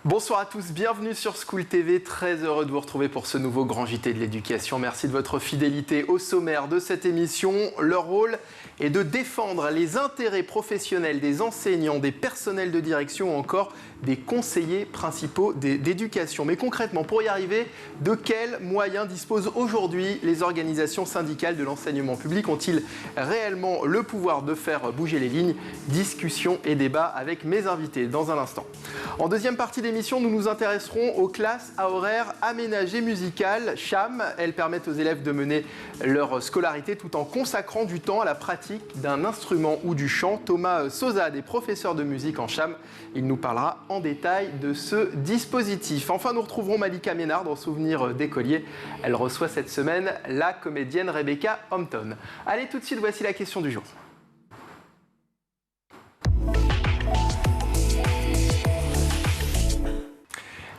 Bonsoir à tous, bienvenue sur School TV, très heureux de vous retrouver pour ce nouveau Grand JT de l'éducation. Merci de votre fidélité. Au sommaire de cette émission, leur rôle est de défendre les intérêts professionnels des enseignants, des personnels de direction ou encore des conseillers principaux d'éducation. Mais concrètement, pour y arriver, de quels moyens disposent aujourd'hui les organisations syndicales de l'enseignement public? Ont-ils réellement le pouvoir de faire bouger les lignes? Discussion et débat avec mes invités dans un instant. En deuxième partie d'émission, nous nous intéresserons aux classes à horaires aménagées musicales, CHAM. Elles permettent aux élèves de mener leur scolarité tout en consacrant du temps à la pratique d'un instrument ou du chant. Thomas Sauzade est professeur de musique en CHAM. Il nous parlera en détail de ce dispositif. Enfin, nous retrouverons Malika Ménard dans Souvenirs d'écolier. Elle reçoit cette semaine la comédienne Rebecca Hampton. Allez, tout de suite, voici la question du jour.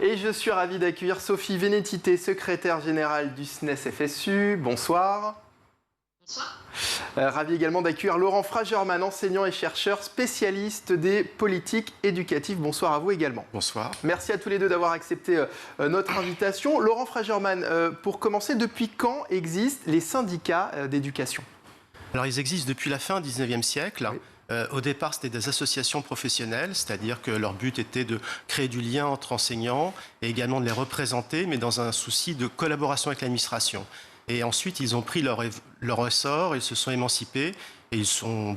Et je suis ravi d'accueillir Sophie Vénétité, secrétaire générale du SNES-FSU. Bonsoir. Bonsoir. Ravi également d'accueillir Laurent Fragerman, enseignant et chercheur spécialiste des politiques éducatives. Bonsoir à vous également. Bonsoir. Merci à tous les deux d'avoir accepté notre invitation. Laurent Fragerman, pour commencer, depuis quand existent les syndicats d'éducation? Alors, ils existent depuis la fin du 19e siècle. Oui. Au départ, c'était des associations professionnelles, c'est-à-dire que leur but était de créer du lien entre enseignants et également de les représenter, mais dans un souci de collaboration avec l'administration. Et ensuite, ils ont pris leur essor, ils se sont émancipés et ils sont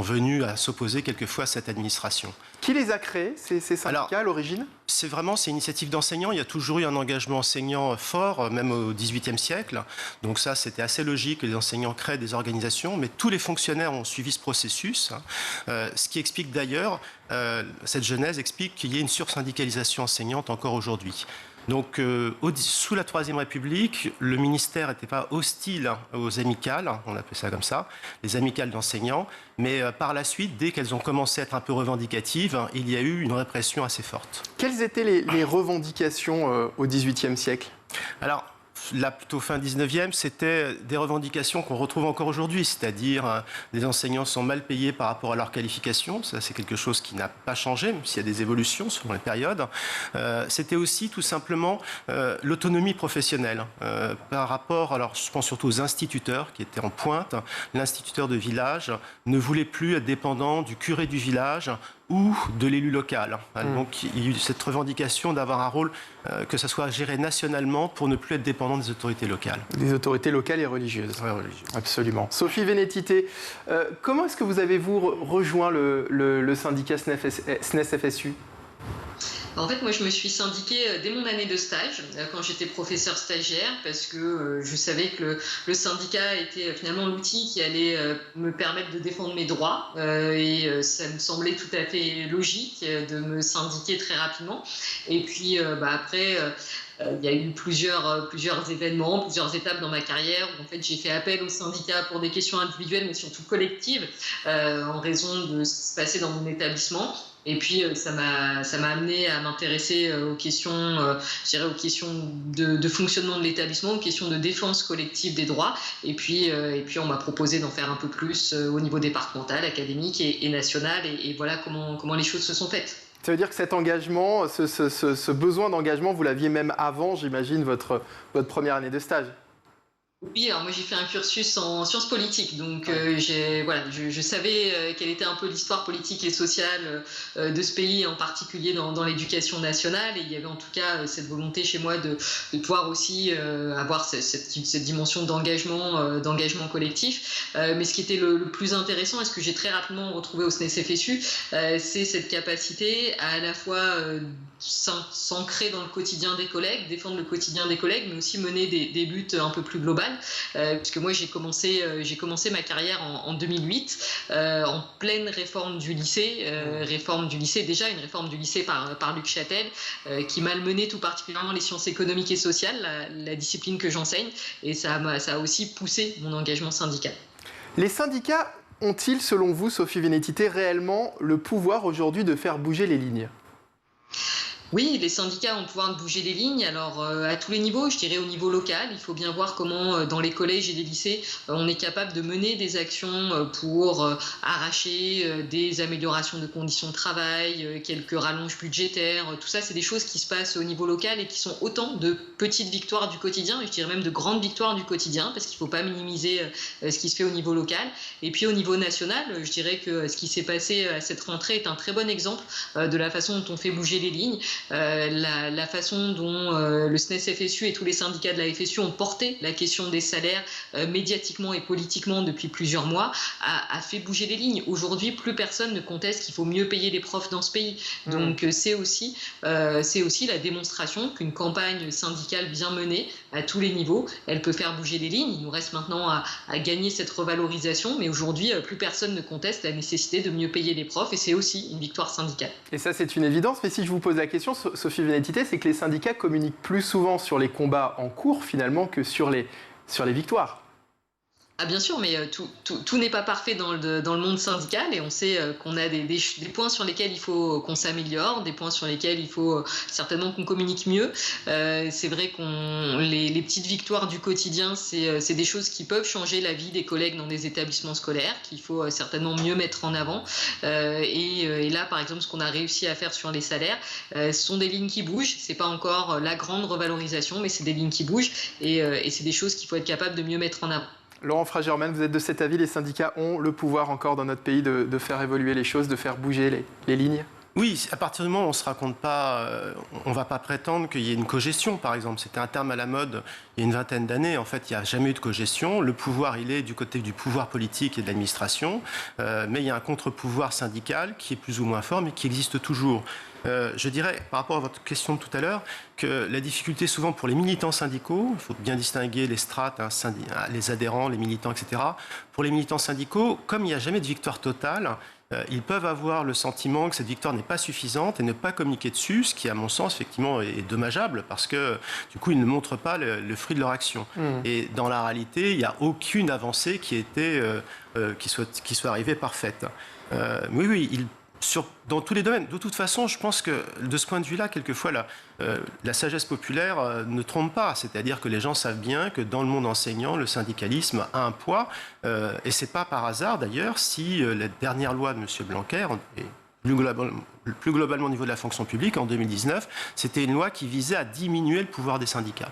venus à s'opposer quelquefois à cette administration. Qui les a créés, ces syndicats, à l'origine? C'est une initiative d'enseignants. Il y a toujours eu un engagement enseignant fort, même au XVIIIe siècle. Donc ça, c'était assez logique que les enseignants créent des organisations, mais tous les fonctionnaires ont suivi ce processus. Ce qui explique d'ailleurs, cette genèse explique qu'il y ait une sursyndicalisation enseignante encore aujourd'hui. Donc, sous la Troisième République, le ministère n'était pas hostile aux amicales, on appelle ça comme ça, les amicales d'enseignants, mais par la suite, dès qu'elles ont commencé à être un peu revendicatives, il y a eu une répression assez forte. Quelles étaient les revendications au XVIIIe siècle? Alors, là, plutôt fin 19e, c'était des revendications qu'on retrouve encore aujourd'hui, c'est-à-dire des enseignants sont mal payés par rapport à leur qualification. Ça, c'est quelque chose qui n'a pas changé, même s'il y a des évolutions selon les périodes. C'était aussi tout simplement l'autonomie professionnelle par rapport, alors je pense surtout aux instituteurs qui étaient en pointe. L'instituteur de village ne voulait plus être dépendant du curé du village ou de l'élu local. Donc il y a eu cette revendication d'avoir un rôle, que ça soit géré nationalement pour ne plus être dépendant des autorités locales. Des autorités locales et religieuses. Oui, religieuses. Absolument. Sophie Vénétité, comment est-ce que vous avez-vous rejoint le syndicat SNES-FSU? En fait, moi, je me suis syndiquée dès mon année de stage, quand j'étais professeur stagiaire, parce que je savais que le syndicat était finalement l'outil qui allait me permettre de défendre mes droits. Et ça me semblait tout à fait logique de me syndiquer très rapidement. Et puis, après... il y a eu plusieurs événements, plusieurs étapes dans ma carrière où en fait, j'ai fait appel au syndicat pour des questions individuelles, mais surtout collectives, en raison de ce qui se passait dans mon établissement. Et puis, ça m'a amené à m'intéresser aux questions, aux questions de fonctionnement de l'établissement, aux questions de défense collective des droits. Et puis on m'a proposé d'en faire un peu plus au niveau départemental, académique et national. Et voilà comment les choses se sont faites. Ça veut dire que cet engagement, ce besoin d'engagement, vous l'aviez même avant, j'imagine, votre première année de stage? Oui, alors moi j'ai fait un cursus en sciences politiques, donc je savais quelle était un peu l'histoire politique et sociale de ce pays, en particulier dans l'éducation nationale, et il y avait en tout cas cette volonté chez moi de pouvoir aussi avoir cette dimension d'engagement collectif. Mais ce qui était le plus intéressant et ce que j'ai très rapidement retrouvé au SNES-FSU, c'est cette capacité à la fois s'ancrer dans le quotidien des collègues, défendre le quotidien des collègues, mais aussi mener des luttes un peu plus globales. Puisque moi j'ai commencé ma carrière en 2008 en pleine réforme du lycée, déjà une réforme du lycée par Luc Châtel qui malmenait tout particulièrement les sciences économiques et sociales, la discipline que j'enseigne, et ça a aussi poussé mon engagement syndical. Les syndicats ont-ils, selon vous, Sophie Vénétité, réellement le pouvoir aujourd'hui de faire bouger les lignes? Oui, les syndicats ont le pouvoir de bouger les lignes, alors à tous les niveaux, je dirais au niveau local, il faut bien voir comment dans les collèges et les lycées, on est capable de mener des actions pour arracher des améliorations de conditions de travail, quelques rallonges budgétaires, tout ça c'est des choses qui se passent au niveau local et qui sont autant de petites victoires du quotidien, et je dirais même de grandes victoires du quotidien, parce qu'il ne faut pas minimiser ce qui se fait au niveau local. Et puis au niveau national, je dirais que ce qui s'est passé à cette rentrée est un très bon exemple de la façon dont on fait bouger les lignes. La façon dont le SNES-FSU et tous les syndicats de la FSU ont porté la question des salaires médiatiquement et politiquement depuis plusieurs mois a fait bouger les lignes. Aujourd'hui, plus personne ne conteste qu'il faut mieux payer les profs dans ce pays. Donc c'est aussi la démonstration qu'une campagne syndicale bien menée à tous les niveaux, elle peut faire bouger les lignes. Il nous reste maintenant à gagner cette revalorisation, mais aujourd'hui, plus personne ne conteste la nécessité de mieux payer les profs, et c'est aussi une victoire syndicale. Et ça, c'est une évidence, mais si je vous pose la question, Sophie Vénétité, c'est que les syndicats communiquent plus souvent sur les combats en cours, finalement, que sur les victoires. Ah bien sûr, mais tout n'est pas parfait dans le monde syndical, et on sait qu'on a des points sur lesquels il faut qu'on s'améliore, des points sur lesquels il faut certainement qu'on communique mieux. C'est vrai les petites victoires du quotidien, c'est des choses qui peuvent changer la vie des collègues dans des établissements scolaires, qu'il faut certainement mieux mettre en avant. Et là, par exemple, ce qu'on a réussi à faire sur les salaires, ce sont des lignes qui bougent. C'est pas encore la grande revalorisation, mais c'est des lignes qui bougent, et c'est des choses qu'il faut être capable de mieux mettre en avant. Laurent Fragerman, vous êtes de cet avis, les syndicats ont le pouvoir encore dans notre pays de faire évoluer les choses, de faire bouger les lignes ? Oui, à partir du moment où on ne se raconte pas, on ne va pas prétendre qu'il y ait une cogestion, par exemple. C'était un terme à la mode il y a une vingtaine d'années. En fait, il n'y a jamais eu de cogestion. Le pouvoir, il est du côté du pouvoir politique et de l'administration. Mais il y a un contre-pouvoir syndical qui est plus ou moins fort, mais qui existe toujours. Je dirais, par rapport à votre question de tout à l'heure, que la difficulté souvent pour les militants syndicaux, il faut bien distinguer les strates, les adhérents, les militants, etc. Pour les militants syndicaux, comme il n'y a jamais de victoire totale, ils peuvent avoir le sentiment que cette victoire n'est pas suffisante et ne pas communiquer dessus, ce qui, à mon sens, effectivement, est dommageable parce que, du coup, ils ne montrent pas le fruit de leur action. Et dans la réalité, il n'y a aucune avancée qui soit arrivée parfaite. Oui, dans tous les domaines. De toute façon, je pense que de ce point de vue-là, quelquefois, la sagesse populaire ne trompe pas. C'est-à-dire que les gens savent bien que dans le monde enseignant, le syndicalisme a un poids. Et ce n'est pas par hasard, d'ailleurs, si la dernière loi de M. Blanquer, et plus globalement au niveau de la fonction publique, en 2019, c'était une loi qui visait à diminuer le pouvoir des syndicats.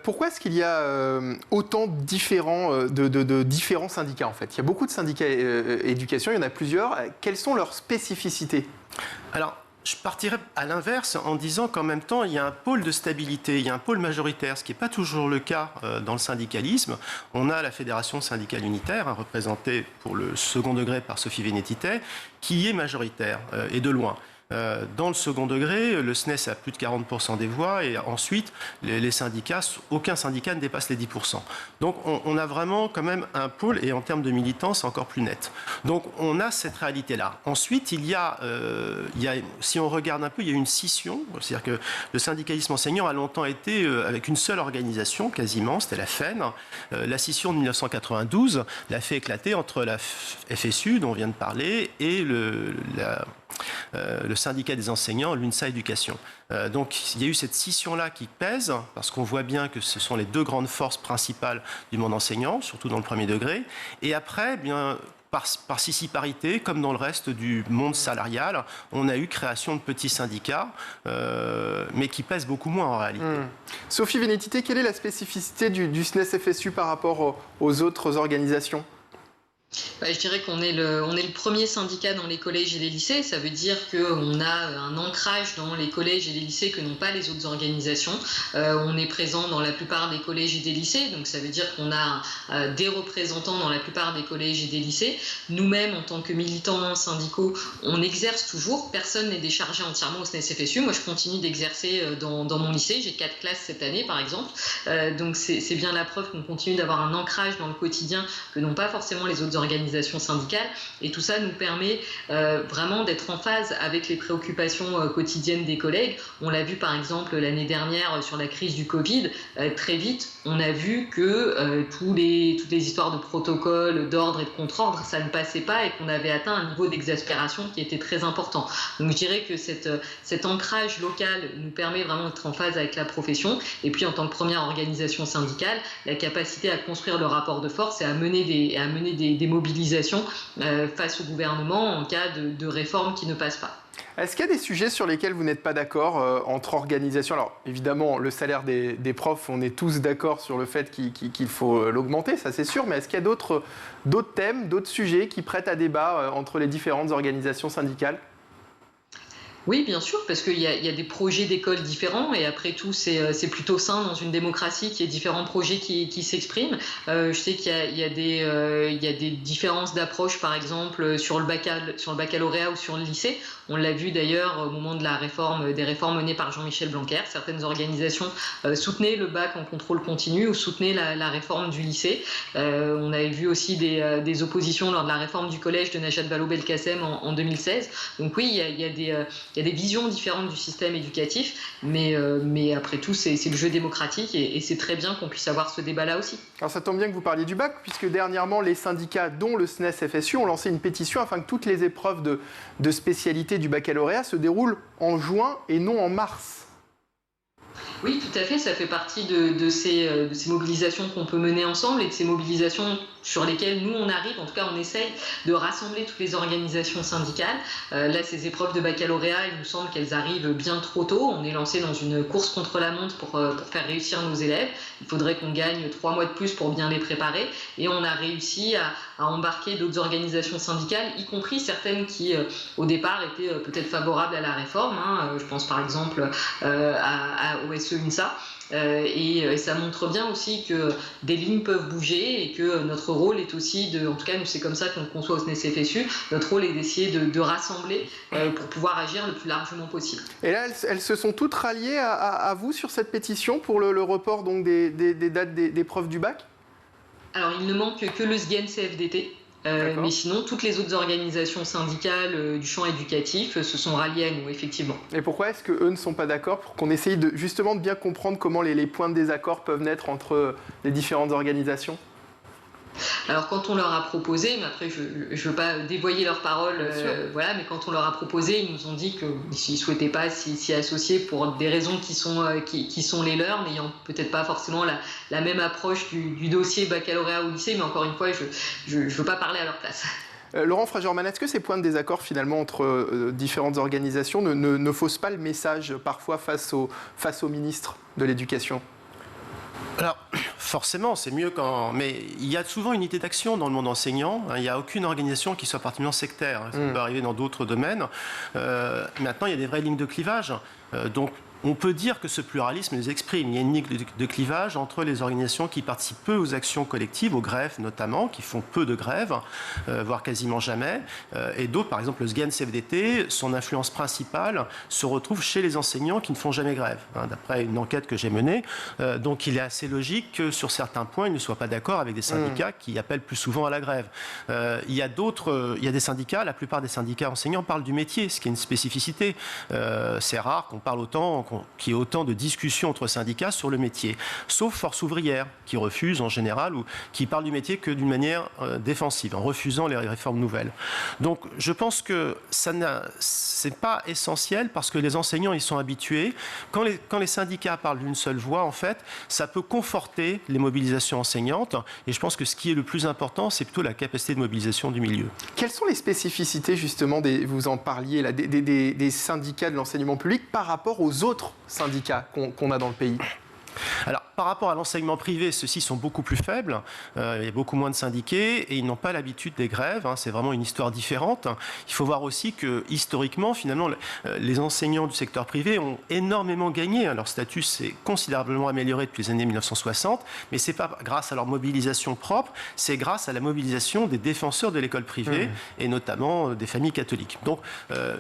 Pourquoi est-ce qu'il y a autant de différents syndicats en fait ? Il y a beaucoup de syndicats éducation, il y en a plusieurs. Quelles sont leurs spécificités ? Alors, je partirais à l'inverse en disant qu'en même temps, il y a un pôle de stabilité, il y a un pôle majoritaire, ce qui n'est pas toujours le cas dans le syndicalisme. On a la Fédération syndicale unitaire, représentée pour le second degré par Sophie Vénétité, qui est majoritaire et de loin. Dans le second degré, le SNES a plus de 40% des voix et ensuite, les syndicats, aucun syndicat ne dépasse les 10%. Donc on a vraiment quand même un pôle et en termes de militants, c'est encore plus net. Donc on a cette réalité-là. Ensuite, si on regarde un peu, il y a une scission. C'est-à-dire que le syndicalisme enseignant a longtemps été avec une seule organisation, quasiment, c'était la FEN. La scission de 1992 l'a fait éclater entre la FSU, dont on vient de parler, et le syndicat des enseignants, l'UNSA Éducation. Donc il y a eu cette scission-là qui pèse, parce qu'on voit bien que ce sont les deux grandes forces principales du monde enseignant, surtout dans le premier degré. Et après, bien, par sissiparité, comme dans le reste du monde salarial, on a eu création de petits syndicats, mais qui pèsent beaucoup moins en réalité. Sophie Vénétité, quelle est la spécificité du SNES-FSU par rapport aux autres organisations ? Je dirais qu'on est le premier syndicat dans les collèges et les lycées. Ça veut dire qu'on a un ancrage dans les collèges et les lycées que n'ont pas les autres organisations. On est présent dans la plupart des collèges et des lycées, donc ça veut dire qu'on a des représentants dans la plupart des collèges et des lycées. Nous-mêmes, en tant que militants syndicaux, on exerce toujours. Personne n'est déchargé entièrement au SNES-FSU. Moi, je continue d'exercer dans mon lycée. J'ai 4 classes cette année, par exemple. Donc c'est bien la preuve qu'on continue d'avoir un ancrage dans le quotidien que n'ont pas forcément les autres organisations. organisations syndicales. Et tout ça nous permet vraiment d'être en phase avec les préoccupations quotidiennes des collègues. On l'a vu par exemple l'année dernière sur la crise du Covid. Très vite, on a vu que toutes les histoires de protocole, d'ordre et de contre-ordre, ça ne passait pas et qu'on avait atteint un niveau d'exaspération qui était très important. Donc je dirais que cet ancrage local nous permet vraiment d'être en phase avec la profession. Et puis en tant que première organisation syndicale, la capacité à construire le rapport de force et à mener des mobilisations face au gouvernement en cas de réforme qui ne passe pas. Est-ce qu'il y a des sujets sur lesquels vous n'êtes pas d'accord entre organisations? Alors évidemment, le salaire des profs, on est tous d'accord sur le fait qu'il faut l'augmenter, ça c'est sûr, mais est-ce qu'il y a d'autres thèmes, d'autres sujets qui prêtent à débat entre les différentes organisations syndicales? Oui, bien sûr, parce qu'il y a des projets d'école différents et après tout, c'est plutôt sain dans une démocratie qu'il y ait différents projets qui s'expriment. Je sais qu'il y a des différences d'approche, par exemple, sur le baccalauréat ou sur le lycée. On l'a vu d'ailleurs au moment de des réformes menées par Jean-Michel Blanquer. Certaines organisations soutenaient le bac en contrôle continu ou soutenaient la réforme du lycée. On avait vu aussi des oppositions lors de la réforme du collège de Najat Vallaud-Belkacem en 2016. Donc oui, il y a des visions différentes du système éducatif, mais après tout, c'est le jeu démocratique et c'est très bien qu'on puisse avoir ce débat-là aussi. Alors ça tombe bien que vous parliez du bac, puisque dernièrement, les syndicats, dont le SNES-FSU, ont lancé une pétition afin que toutes les épreuves de spécialité du baccalauréat se déroulent en juin et non en mars. Oui, tout à fait, ça fait partie de ces mobilisations qu'on peut mener ensemble et de ces mobilisations sur lesquelles nous on arrive, en tout cas on essaye de rassembler toutes les organisations syndicales. Là, ces épreuves de baccalauréat, il nous semble qu'elles arrivent bien trop tôt. On est lancé dans une course contre la montre pour faire réussir nos élèves. Il faudrait qu'on gagne 3 mois de plus pour bien les préparer. Et on a réussi à embarquer d'autres organisations syndicales, y compris certaines qui, au départ, étaient peut-être favorables à la réforme. Je pense par exemple au SE-UNSA. Et ça montre bien aussi que des lignes peuvent bouger et que notre rôle est aussi en tout cas nous c'est comme ça qu'on conçoit au SNES-FSU, notre rôle est d'essayer de rassembler pour pouvoir agir le plus largement possible. Et là, elles se sont toutes ralliées à vous sur cette pétition pour le report donc, des dates des preuves du bac? Alors il ne manque que le SGEN CFDT. Mais sinon, toutes les autres organisations syndicales du champ éducatif se sont ralliées à nous, effectivement. Et pourquoi est-ce qu'eux ne sont pas d'accord pour qu'on essaye justement de bien comprendre comment les points de désaccord peuvent naître entre les différentes organisations? Alors quand on leur a proposé, mais après je ne veux pas dévoyer leurs paroles, voilà, mais quand on leur a proposé, ils nous ont dit qu'ils ne souhaitaient pas s'y associer pour des raisons qui sont les leurs, n'ayant peut-être pas forcément la même approche du dossier baccalauréat ou lycée, mais encore une fois, je ne veux pas parler à leur place. Laurent Fragerman, est-ce que ces points de désaccord finalement entre différentes organisations ne faussent pas le message parfois face au ministre de l'Éducation? Alors, forcément, c'est mieux quand... Mais il y a souvent une unité d'action dans le monde enseignant. Il n'y a aucune organisation qui soit particulièrement sectaire. Ça peut arriver dans d'autres domaines. Maintenant, il y a des vraies lignes de clivage. Donc, on peut dire que ce pluralisme les exprime. Il y a une ligne de clivage entre les organisations qui participent peu aux actions collectives, aux grèves notamment, qui font peu de grèves, voire quasiment jamais, et d'autres, par exemple le SGEN-CFDT, son influence principale se retrouve chez les enseignants qui ne font jamais grève, d'après une enquête que j'ai menée. Donc il est assez logique que sur certains points, ils ne soient pas d'accord avec des syndicats qui appellent plus souvent à la grève. Il y a des syndicats, la plupart des syndicats enseignants parlent du métier, ce qui est une spécificité. C'est rare qu'on parle qu'il y ait autant de discussions entre syndicats sur le métier, sauf Force ouvrière, qui refuse en général, ou qui parle du métier que d'une manière défensive, en refusant les réformes nouvelles. Donc je pense que c'est pas essentiel, parce que les enseignants, ils sont habitués. Quand les syndicats parlent d'une seule voix, en fait, ça peut conforter les mobilisations enseignantes, et je pense que ce qui est le plus important, c'est plutôt la capacité de mobilisation du milieu. Quelles sont les spécificités, justement, vous en parliez, là, des syndicats de l'enseignement public par rapport aux autres syndicats qu'on a dans le pays? Alors, par rapport à l'enseignement privé, ceux-ci sont beaucoup plus faibles. Il y a beaucoup moins de syndiqués et ils n'ont pas l'habitude des grèves. C'est vraiment une histoire différente. Il faut voir aussi que, historiquement, finalement, les enseignants du secteur privé ont énormément gagné. Leur statut s'est considérablement amélioré depuis les années 1960, mais ce n'est pas grâce à leur mobilisation propre, c'est grâce à la mobilisation des défenseurs de l'école privée et notamment des familles catholiques. Donc,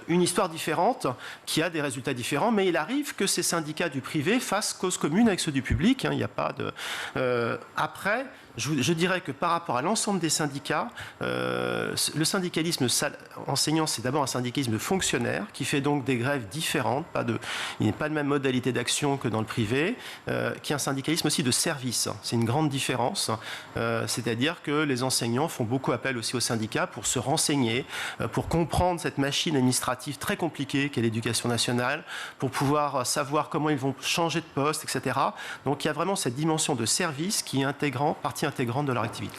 une histoire différente qui a des résultats différents, mais il arrive que ces syndicats du privé fassent cause commune avec ceux du public. Il n'y a pas de... Après, Je dirais que par rapport à l'ensemble des syndicats, le syndicalisme enseignant, c'est d'abord un syndicalisme fonctionnaire qui fait donc des grèves différentes, il n'y a pas de même modalité d'action que dans le privé, qui est un syndicalisme aussi de service. C'est une grande différence, c'est-à-dire que les enseignants font beaucoup appel aussi aux syndicats pour se renseigner, pour comprendre cette machine administrative très compliquée qu'est l'éducation nationale, pour pouvoir savoir comment ils vont changer de poste, etc. Donc il y a vraiment cette dimension de service qui est partie intégrante de leur activité.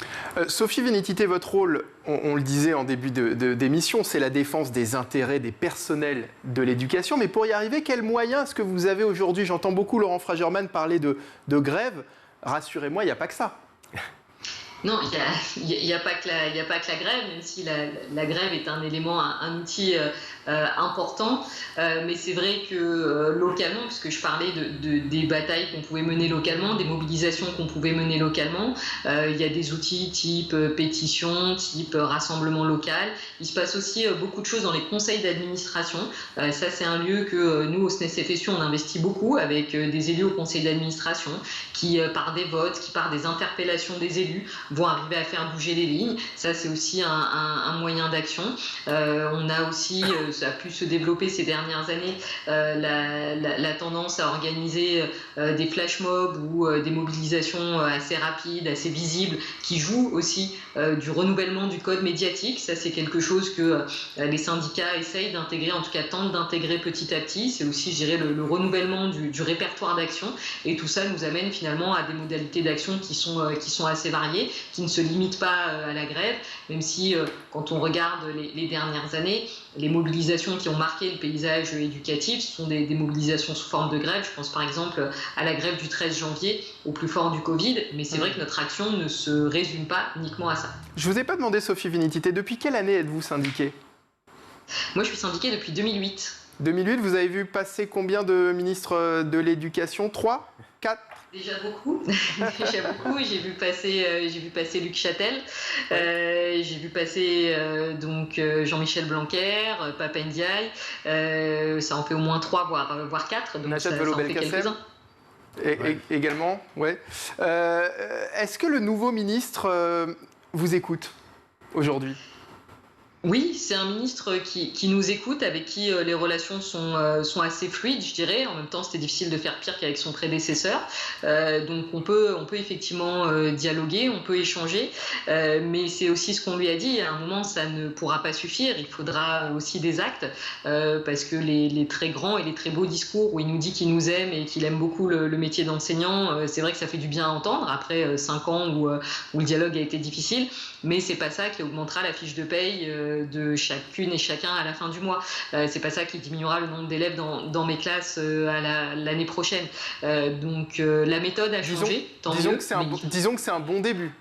Sophie Vénétité, votre rôle, on le disait en début d'émission, c'est la défense des intérêts des personnels de l'éducation. Mais pour y arriver, quels moyens est-ce que vous avez aujourd'hui? J'entends beaucoup Laurent Fragerman parler de grève. Rassurez-moi, il n'y a pas que ça. Non, il n'y a pas que la grève, même si la grève est un élément, un outil important. Mais c'est vrai que localement, puisque je parlais des batailles qu'on pouvait mener localement, des mobilisations qu'on pouvait mener localement, il y a des outils type pétition, type rassemblement local. Il se passe aussi beaucoup de choses dans les conseils d'administration. Ça, c'est un lieu que nous, au SNES-FSU, on investit beaucoup avec des élus au conseil d'administration qui, par des votes, qui par des interpellations des élus, vont arriver à faire bouger les lignes. Ça, c'est aussi un moyen d'action. On a aussi, ça a pu se développer ces dernières années, la tendance à organiser des flash mobs ou des mobilisations assez rapides, assez visibles, qui jouent aussi du renouvellement du code médiatique. Ça, c'est quelque chose que les syndicats essayent d'intégrer, en tout cas tentent d'intégrer petit à petit. C'est aussi, je dirais, le renouvellement du répertoire d'action. Et tout ça nous amène finalement à des modalités d'action qui sont assez variées, qui ne se limitent pas à la grève, même si quand on regarde les dernières années, les mobilisations qui ont marqué le paysage éducatif, ce sont des mobilisations sous forme de grève. Je pense par exemple à la grève du 13 janvier, au plus fort du Covid, mais c'est vrai que notre action ne se résume pas uniquement à ça. Je ne vous ai pas demandé, Sophie Vénétité, depuis quelle année êtes-vous syndiquée? Moi, je suis syndiquée depuis 2008. 2008, vous avez vu passer combien de ministres de l'Éducation? 3? 4? Déjà beaucoup, J'ai vu passer Luc Châtel, j'ai vu passer Jean-Michel Blanquer, Pap Ndiaye, ça en fait au moins 3 voire 4, donc ça en fait quelques-uns. Également, ouais. Est-ce que le nouveau ministre vous écoute aujourd'hui? Oui, c'est un ministre qui nous écoute, avec qui les relations sont assez fluides, je dirais. En même temps, c'était difficile de faire pire qu'avec son prédécesseur. Donc on peut effectivement dialoguer, on peut échanger, mais c'est aussi ce qu'on lui a dit. À un moment, ça ne pourra pas suffire. Il faudra aussi des actes, parce que les très grands et les très beaux discours où il nous dit qu'il nous aime et qu'il aime beaucoup le métier d'enseignant, c'est vrai que ça fait du bien à entendre après 5 ans où le dialogue a été difficile, mais c'est pas ça qui augmentera la fiche de paye de chacune et chacun à la fin du mois. C'est pas ça qui diminuera le nombre d'élèves dans mes classes l'année prochaine. Donc la méthode a changé. Disons que c'est un bon début.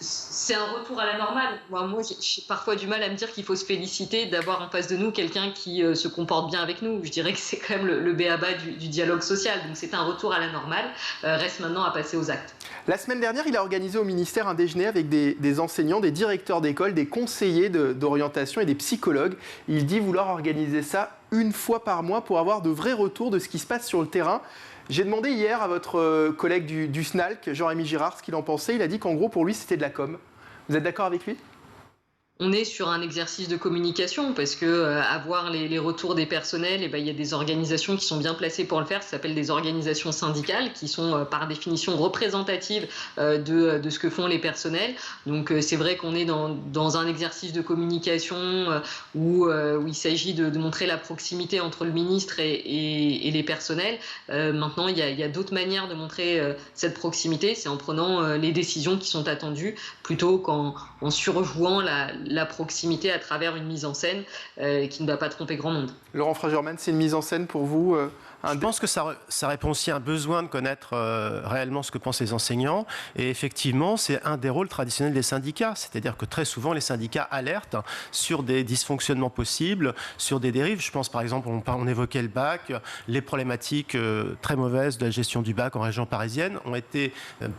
C'est un retour à la normale. Moi, j'ai parfois du mal à me dire qu'il faut se féliciter d'avoir en face de nous quelqu'un qui se comporte bien avec nous. Je dirais que c'est quand même le b.a.-ba du dialogue social. Donc c'est un retour à la normale. Reste maintenant à passer aux actes. La semaine dernière, il a organisé au ministère un déjeuner avec des enseignants, des directeurs d'école, des conseillers d'orientation et des psychologues. Il dit vouloir organiser ça une fois par mois pour avoir de vrais retours de ce qui se passe sur le terrain. J'ai demandé hier à votre collègue du SNALC, Jean-Rémy Girard, ce qu'il en pensait. Il a dit qu'en gros, pour lui, c'était de la com. Vous êtes d'accord avec lui ? On est sur un exercice de communication parce que avoir les retours des personnels, il y a des organisations qui sont bien placées pour le faire. Ça s'appelle des organisations syndicales qui sont par définition représentatives de ce que font les personnels. Donc c'est vrai qu'on est dans un exercice de communication où il s'agit de montrer la proximité entre le ministre et les personnels. Maintenant, il y a d'autres manières de montrer cette proximité. C'est en prenant les décisions qui sont attendues plutôt qu'en surjouant la proximité à travers une mise en scène qui ne va pas tromper grand monde. Laurent Fragerman, c'est une mise en scène pour vous Je pense que ça répond aussi à un besoin de connaître réellement ce que pensent les enseignants. Et effectivement, c'est un des rôles traditionnels des syndicats. C'est-à-dire que très souvent, les syndicats alertent sur des dysfonctionnements possibles, sur des dérives. Je pense par exemple, on évoquait le bac, les problématiques très mauvaises de la gestion du bac en région parisienne ont été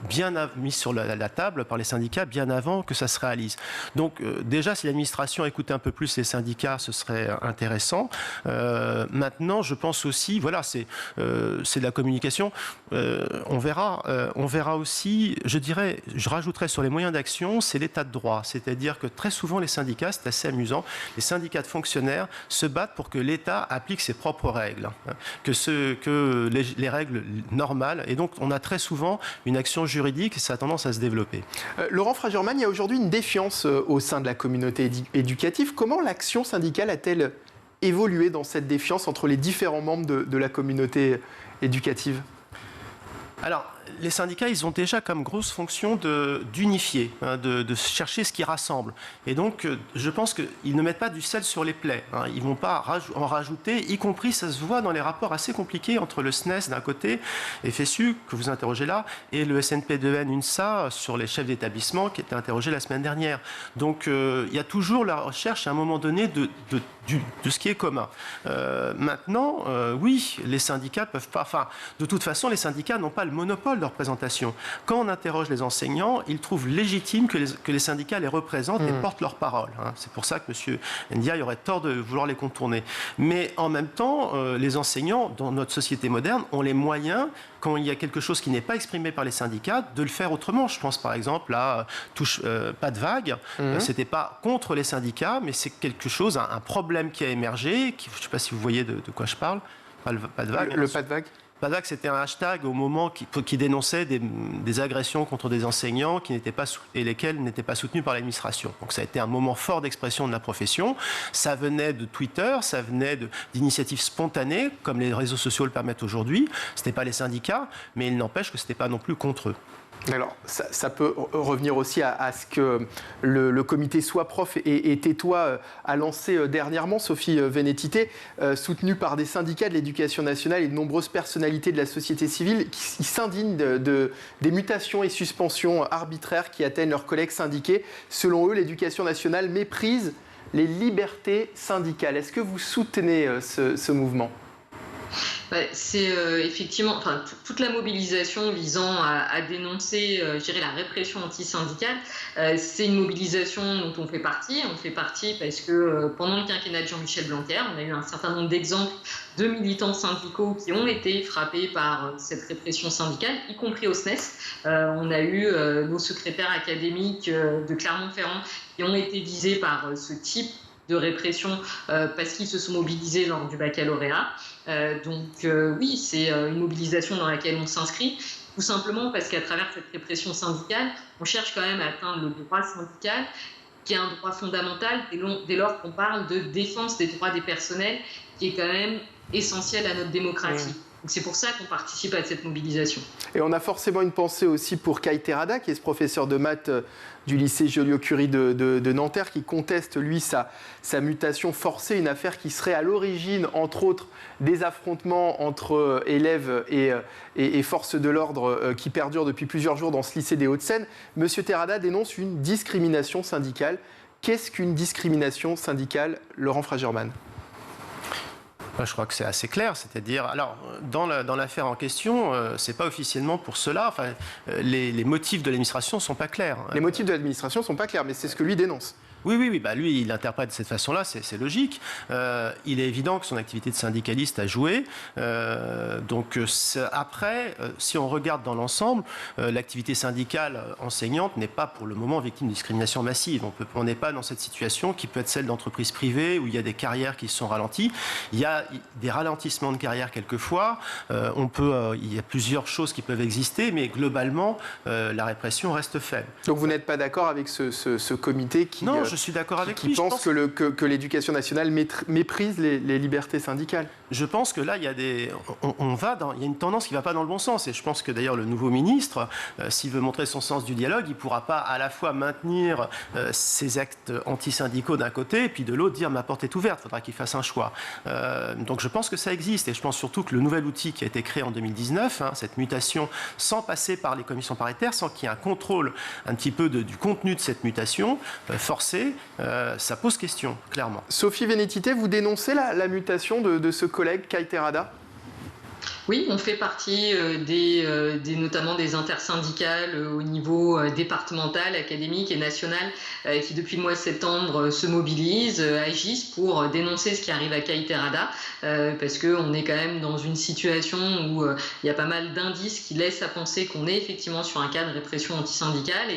bien mises sur la table par les syndicats bien avant que ça se réalise. Donc déjà, si l'administration écoutait un peu plus les syndicats, ce serait intéressant. Maintenant, je pense aussi, voilà, c'est de la communication. On verra aussi, je rajouterais sur les moyens d'action, c'est l'état de droit. C'est-à-dire que très souvent, les syndicats, c'est assez amusant, les syndicats de fonctionnaires se battent pour que l'État applique ses propres règles, que les règles normales. Et donc, on a très souvent une action juridique et ça a tendance à se développer. Laurent Fragerman, il y a aujourd'hui une défiance au sein de la communauté éducative. Comment l'action syndicale a-t-elle évolué dans cette défiance entre les différents membres de la communauté éducative ? Alors, les syndicats, ils ont déjà comme grosse fonction d'unifier, de chercher ce qui rassemble. Et donc, je pense qu'ils ne mettent pas du sel sur les plaies. Ils ne vont pas en rajouter, y compris, ça se voit dans les rapports assez compliqués entre le SNES d'un côté, FSU, que vous interrogez là, et le SNP2N UNSA sur les chefs d'établissement qui étaient interrogés la semaine dernière. Donc, il y a toujours la recherche à un moment donné de ce qui est commun. Maintenant, oui, les syndicats peuvent pas... Enfin, de toute façon, les syndicats n'ont pas le monopole de représentation. Quand on interroge les enseignants, ils trouvent légitime que les syndicats les représentent et portent leur parole. C'est pour ça que M. Ndiaye aurait tort de vouloir les contourner. Mais en même temps, les enseignants, dans notre société moderne, ont les moyens, quand il y a quelque chose qui n'est pas exprimé par les syndicats, de le faire autrement. Je pense par exemple à pas de vague. C'était pas contre les syndicats, mais c'est quelque chose, un problème qui a émergé. Je ne sais pas si vous voyez de quoi je parle. Pas de vague. Le pas de vague. Pas de vague, c'était un hashtag au moment qui dénonçait des agressions contre des enseignants et lesquels n'étaient pas soutenus par l'administration. Donc ça a été un moment fort d'expression de la profession. Ça venait de Twitter, ça venait d'initiatives spontanées, comme les réseaux sociaux le permettent aujourd'hui. Ce n'était pas les syndicats, mais il n'empêche que ce n'était pas non plus contre eux. Alors, ça peut revenir aussi à ce que le comité Sois Prof et Tais-toi a lancé dernièrement, Sophie Vénétité, soutenu par des syndicats de l'éducation nationale et de nombreuses personnalités de la société civile qui s'indignent des mutations et suspensions arbitraires qui atteignent leurs collègues syndiqués. Selon eux, l'éducation nationale méprise les libertés syndicales. Est-ce que vous soutenez ce mouvement ? C'est effectivement toute la mobilisation visant à dénoncer la répression antisyndicale. C'est une mobilisation dont on fait partie. On fait partie parce que pendant le quinquennat de Jean-Michel Blanquer, on a eu un certain nombre d'exemples de militants syndicaux qui ont été frappés par cette répression syndicale, y compris au SNES. On a eu nos secrétaires académiques de Clermont-Ferrand qui ont été visés par ce type de répression parce qu'ils se sont mobilisés lors du baccalauréat. Oui, c'est une mobilisation dans laquelle on s'inscrit, tout simplement parce qu'à travers cette répression syndicale, on cherche quand même à atteindre le droit syndical, qui est un droit fondamental dès lors qu'on parle de défense des droits des personnels, qui est quand même essentiel à notre démocratie. Donc c'est pour ça qu'on participe à cette mobilisation. Et on a forcément une pensée aussi pour Kai Terada, qui est ce professeur de maths du lycée Joliot-Curie de Nanterre, qui conteste, lui, sa mutation forcée, une affaire qui serait à l'origine, entre autres, des affrontements entre élèves et forces de l'ordre qui perdurent depuis plusieurs jours dans ce lycée des Hauts-de-Seine. Monsieur Terada dénonce une discrimination syndicale. Qu'est-ce qu'une discrimination syndicale, Laurent Fragerman ? Je crois que c'est assez clair, c'est-à-dire, alors, dans l'affaire en question, c'est pas officiellement pour cela, les motifs de l'administration sont pas clairs. Les motifs de l'administration sont pas clairs, mais c'est ce que lui dénonce. Oui, lui, il l'interprète de cette façon-là, c'est logique. Il est évident que son activité de syndicaliste a joué. Après, si on regarde dans l'ensemble, l'activité syndicale enseignante n'est pas pour le moment victime de discrimination massive. On n'est pas dans cette situation qui peut être celle d'entreprises privées où il y a des carrières qui sont ralenties. Il y a des ralentissements de carrière quelquefois. Il y a plusieurs choses qui peuvent exister, mais globalement, la répression reste faible. Donc vous n'êtes pas d'accord avec ce comité qui... Non, je suis d'accord avec lui. Qui pense que l'éducation nationale méprise les libertés syndicales. Je pense que là, il y a il y a une tendance qui ne va pas dans le bon sens. Et je pense que d'ailleurs, le nouveau ministre, s'il veut montrer son sens du dialogue, il ne pourra pas à la fois maintenir ses actes antisyndicaux d'un côté et puis de l'autre dire ma porte est ouverte. Il faudra qu'il fasse un choix. Donc je pense que ça existe. Et je pense surtout que le nouvel outil qui a été créé en 2019, cette mutation, sans passer par les commissions paritaires, sans qu'il y ait un contrôle un petit peu du contenu de cette mutation, forcée, ça pose question, clairement. Sophie Vénétité, vous dénoncez la mutation de ce collègue Kai Terada ? Oui, on fait partie notamment des intersyndicales au niveau départemental, académique et national qui, depuis le mois de septembre, se mobilisent, agissent pour dénoncer ce qui arrive à Caïté-Rada parce qu'on est quand même dans une situation où il y a pas mal d'indices qui laissent à penser qu'on est effectivement sur un cas de répression antisyndicale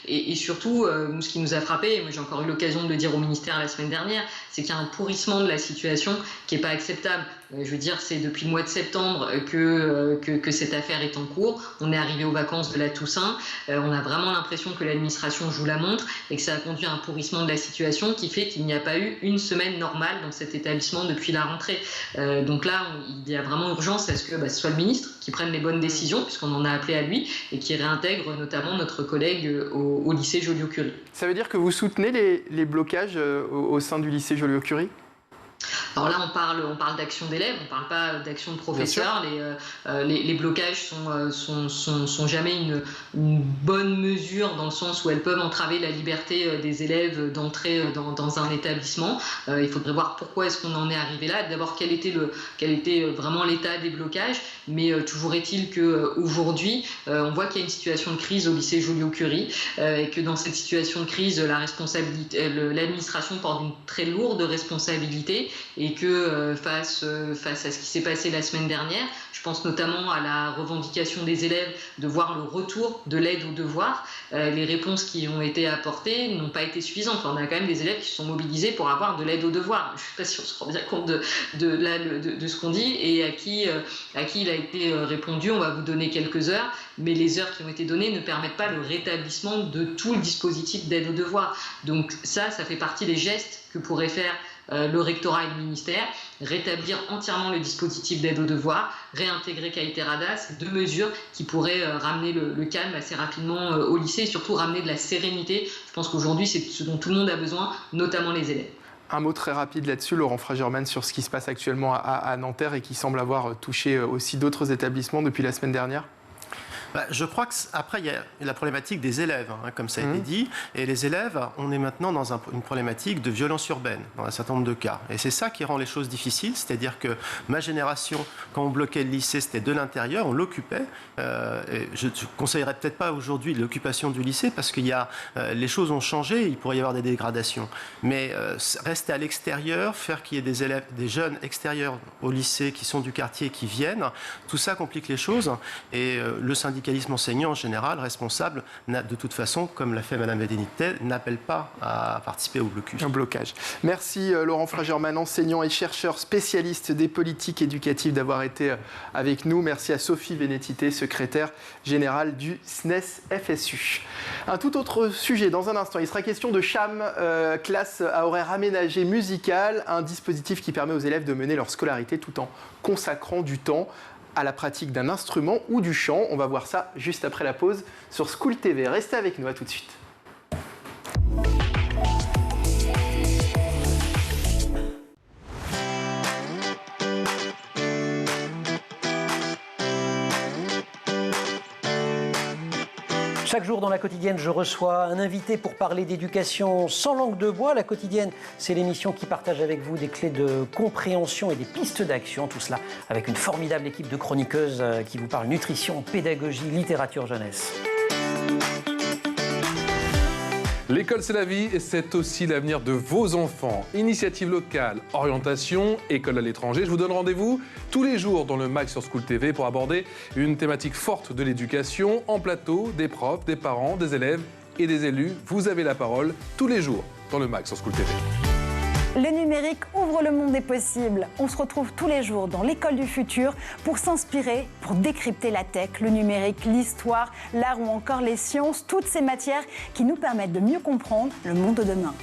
et surtout, ce qui nous a frappé, et moi j'ai encore eu l'occasion de le dire au ministère la semaine dernière, c'est qu'il y a un pourrissement de la situation qui n'est pas acceptable. Je veux dire, c'est depuis le mois de septembre que cette affaire est en cours. On est arrivé aux vacances de la Toussaint. On a vraiment l'impression que l'administration joue la montre et que ça a conduit à un pourrissement de la situation qui fait qu'il n'y a pas eu une semaine normale dans cet établissement depuis la rentrée. Donc là, il y a vraiment urgence à ce que ce soit le ministre qui prenne les bonnes décisions, puisqu'on en a appelé à lui, et qui réintègre notamment notre collègue au lycée Joliot-Curie. Ça veut dire que vous soutenez les blocages au sein du lycée Joliot-Curie ? Alors là, on parle d'action d'élèves, on ne parle pas d'action de professeurs. Les blocages sont jamais une bonne mesure dans le sens où elles peuvent entraver la liberté des élèves d'entrer dans un établissement. Il faudrait voir pourquoi est-ce qu'on en est arrivé là. D'abord, quel était vraiment l'état des blocages. Mais toujours est-il qu'aujourd'hui, on voit qu'il y a une situation de crise au lycée Joliot-Curie et que dans cette situation de crise, l'administration porte une très lourde responsabilité et que face à ce qui s'est passé la semaine dernière, je pense notamment à la revendication des élèves de voir le retour de l'aide aux devoirs. Les réponses qui ont été apportées n'ont pas été suffisantes. On a quand même des élèves qui se sont mobilisés pour avoir de l'aide aux devoirs. Je ne sais pas si on se rend bien compte de ce qu'on dit et à qui il a été répondu. On va vous donner quelques heures, mais les heures qui ont été données ne permettent pas le rétablissement de tout le dispositif d'aide aux devoirs. Donc ça fait partie des gestes que pourrait faire le rectorat et le ministère, rétablir entièrement le dispositif d'aide aux devoirs, réintégrer Caïté-Rada, c'est deux mesures qui pourraient ramener le calme assez rapidement au lycée et surtout ramener de la sérénité. Je pense qu'aujourd'hui, c'est ce dont tout le monde a besoin, notamment les élèves. Un mot très rapide là-dessus, Laurent Fragerman, sur ce qui se passe actuellement à Nanterre et qui semble avoir touché aussi d'autres établissements depuis la semaine dernière. Je crois qu'après, il y a la problématique des élèves, comme ça a été dit. Et les élèves, on est maintenant dans une problématique de violence urbaine, dans un certain nombre de cas. Et c'est ça qui rend les choses difficiles. C'est-à-dire que ma génération, quand on bloquait le lycée, c'était de l'intérieur, on l'occupait. Je ne conseillerais peut-être pas aujourd'hui l'occupation du lycée parce que les choses ont changé, il pourrait y avoir des dégradations. Mais rester à l'extérieur, faire qu'il y ait des élèves, des jeunes extérieurs au lycée qui sont du quartier, qui viennent, tout ça complique les choses. Et le syndicalisme enseignant en général, responsable, de toute façon, comme l'a fait Mme Védénité, n'appelle pas à participer au blocus. Un blocage. Merci Laurent Fragerman, enseignant et chercheur spécialiste des politiques éducatives, d'avoir été avec nous. Merci à Sophie Vénétité, secrétaire générale du SNES-FSU. Un tout autre sujet dans un instant. Il sera question de CHAM, classe à horaire aménagé musical, un dispositif qui permet aux élèves de mener leur scolarité tout en consacrant du temps à la pratique d'un instrument ou du chant. On va voir ça juste après la pause sur School TV. Restez avec nous, à tout de suite. Chaque jour dans La Quotidienne, je reçois un invité pour parler d'éducation sans langue de bois. La Quotidienne, c'est l'émission qui partage avec vous des clés de compréhension et des pistes d'action. Tout cela avec une formidable équipe de chroniqueuses qui vous parle nutrition, pédagogie, littérature jeunesse. L'école, c'est la vie et c'est aussi l'avenir de vos enfants. Initiative locale, orientation, école à l'étranger. Je vous donne rendez-vous tous les jours dans le MAG sur School TV pour aborder une thématique forte de l'éducation en plateau, des profs, des parents, des élèves et des élus. Vous avez la parole tous les jours dans le MAG sur School TV. Le numérique ouvre le monde des possibles. On se retrouve tous les jours dans l'école du futur pour s'inspirer, pour décrypter la tech, le numérique, l'histoire, l'art ou encore les sciences, toutes ces matières qui nous permettent de mieux comprendre le monde de demain.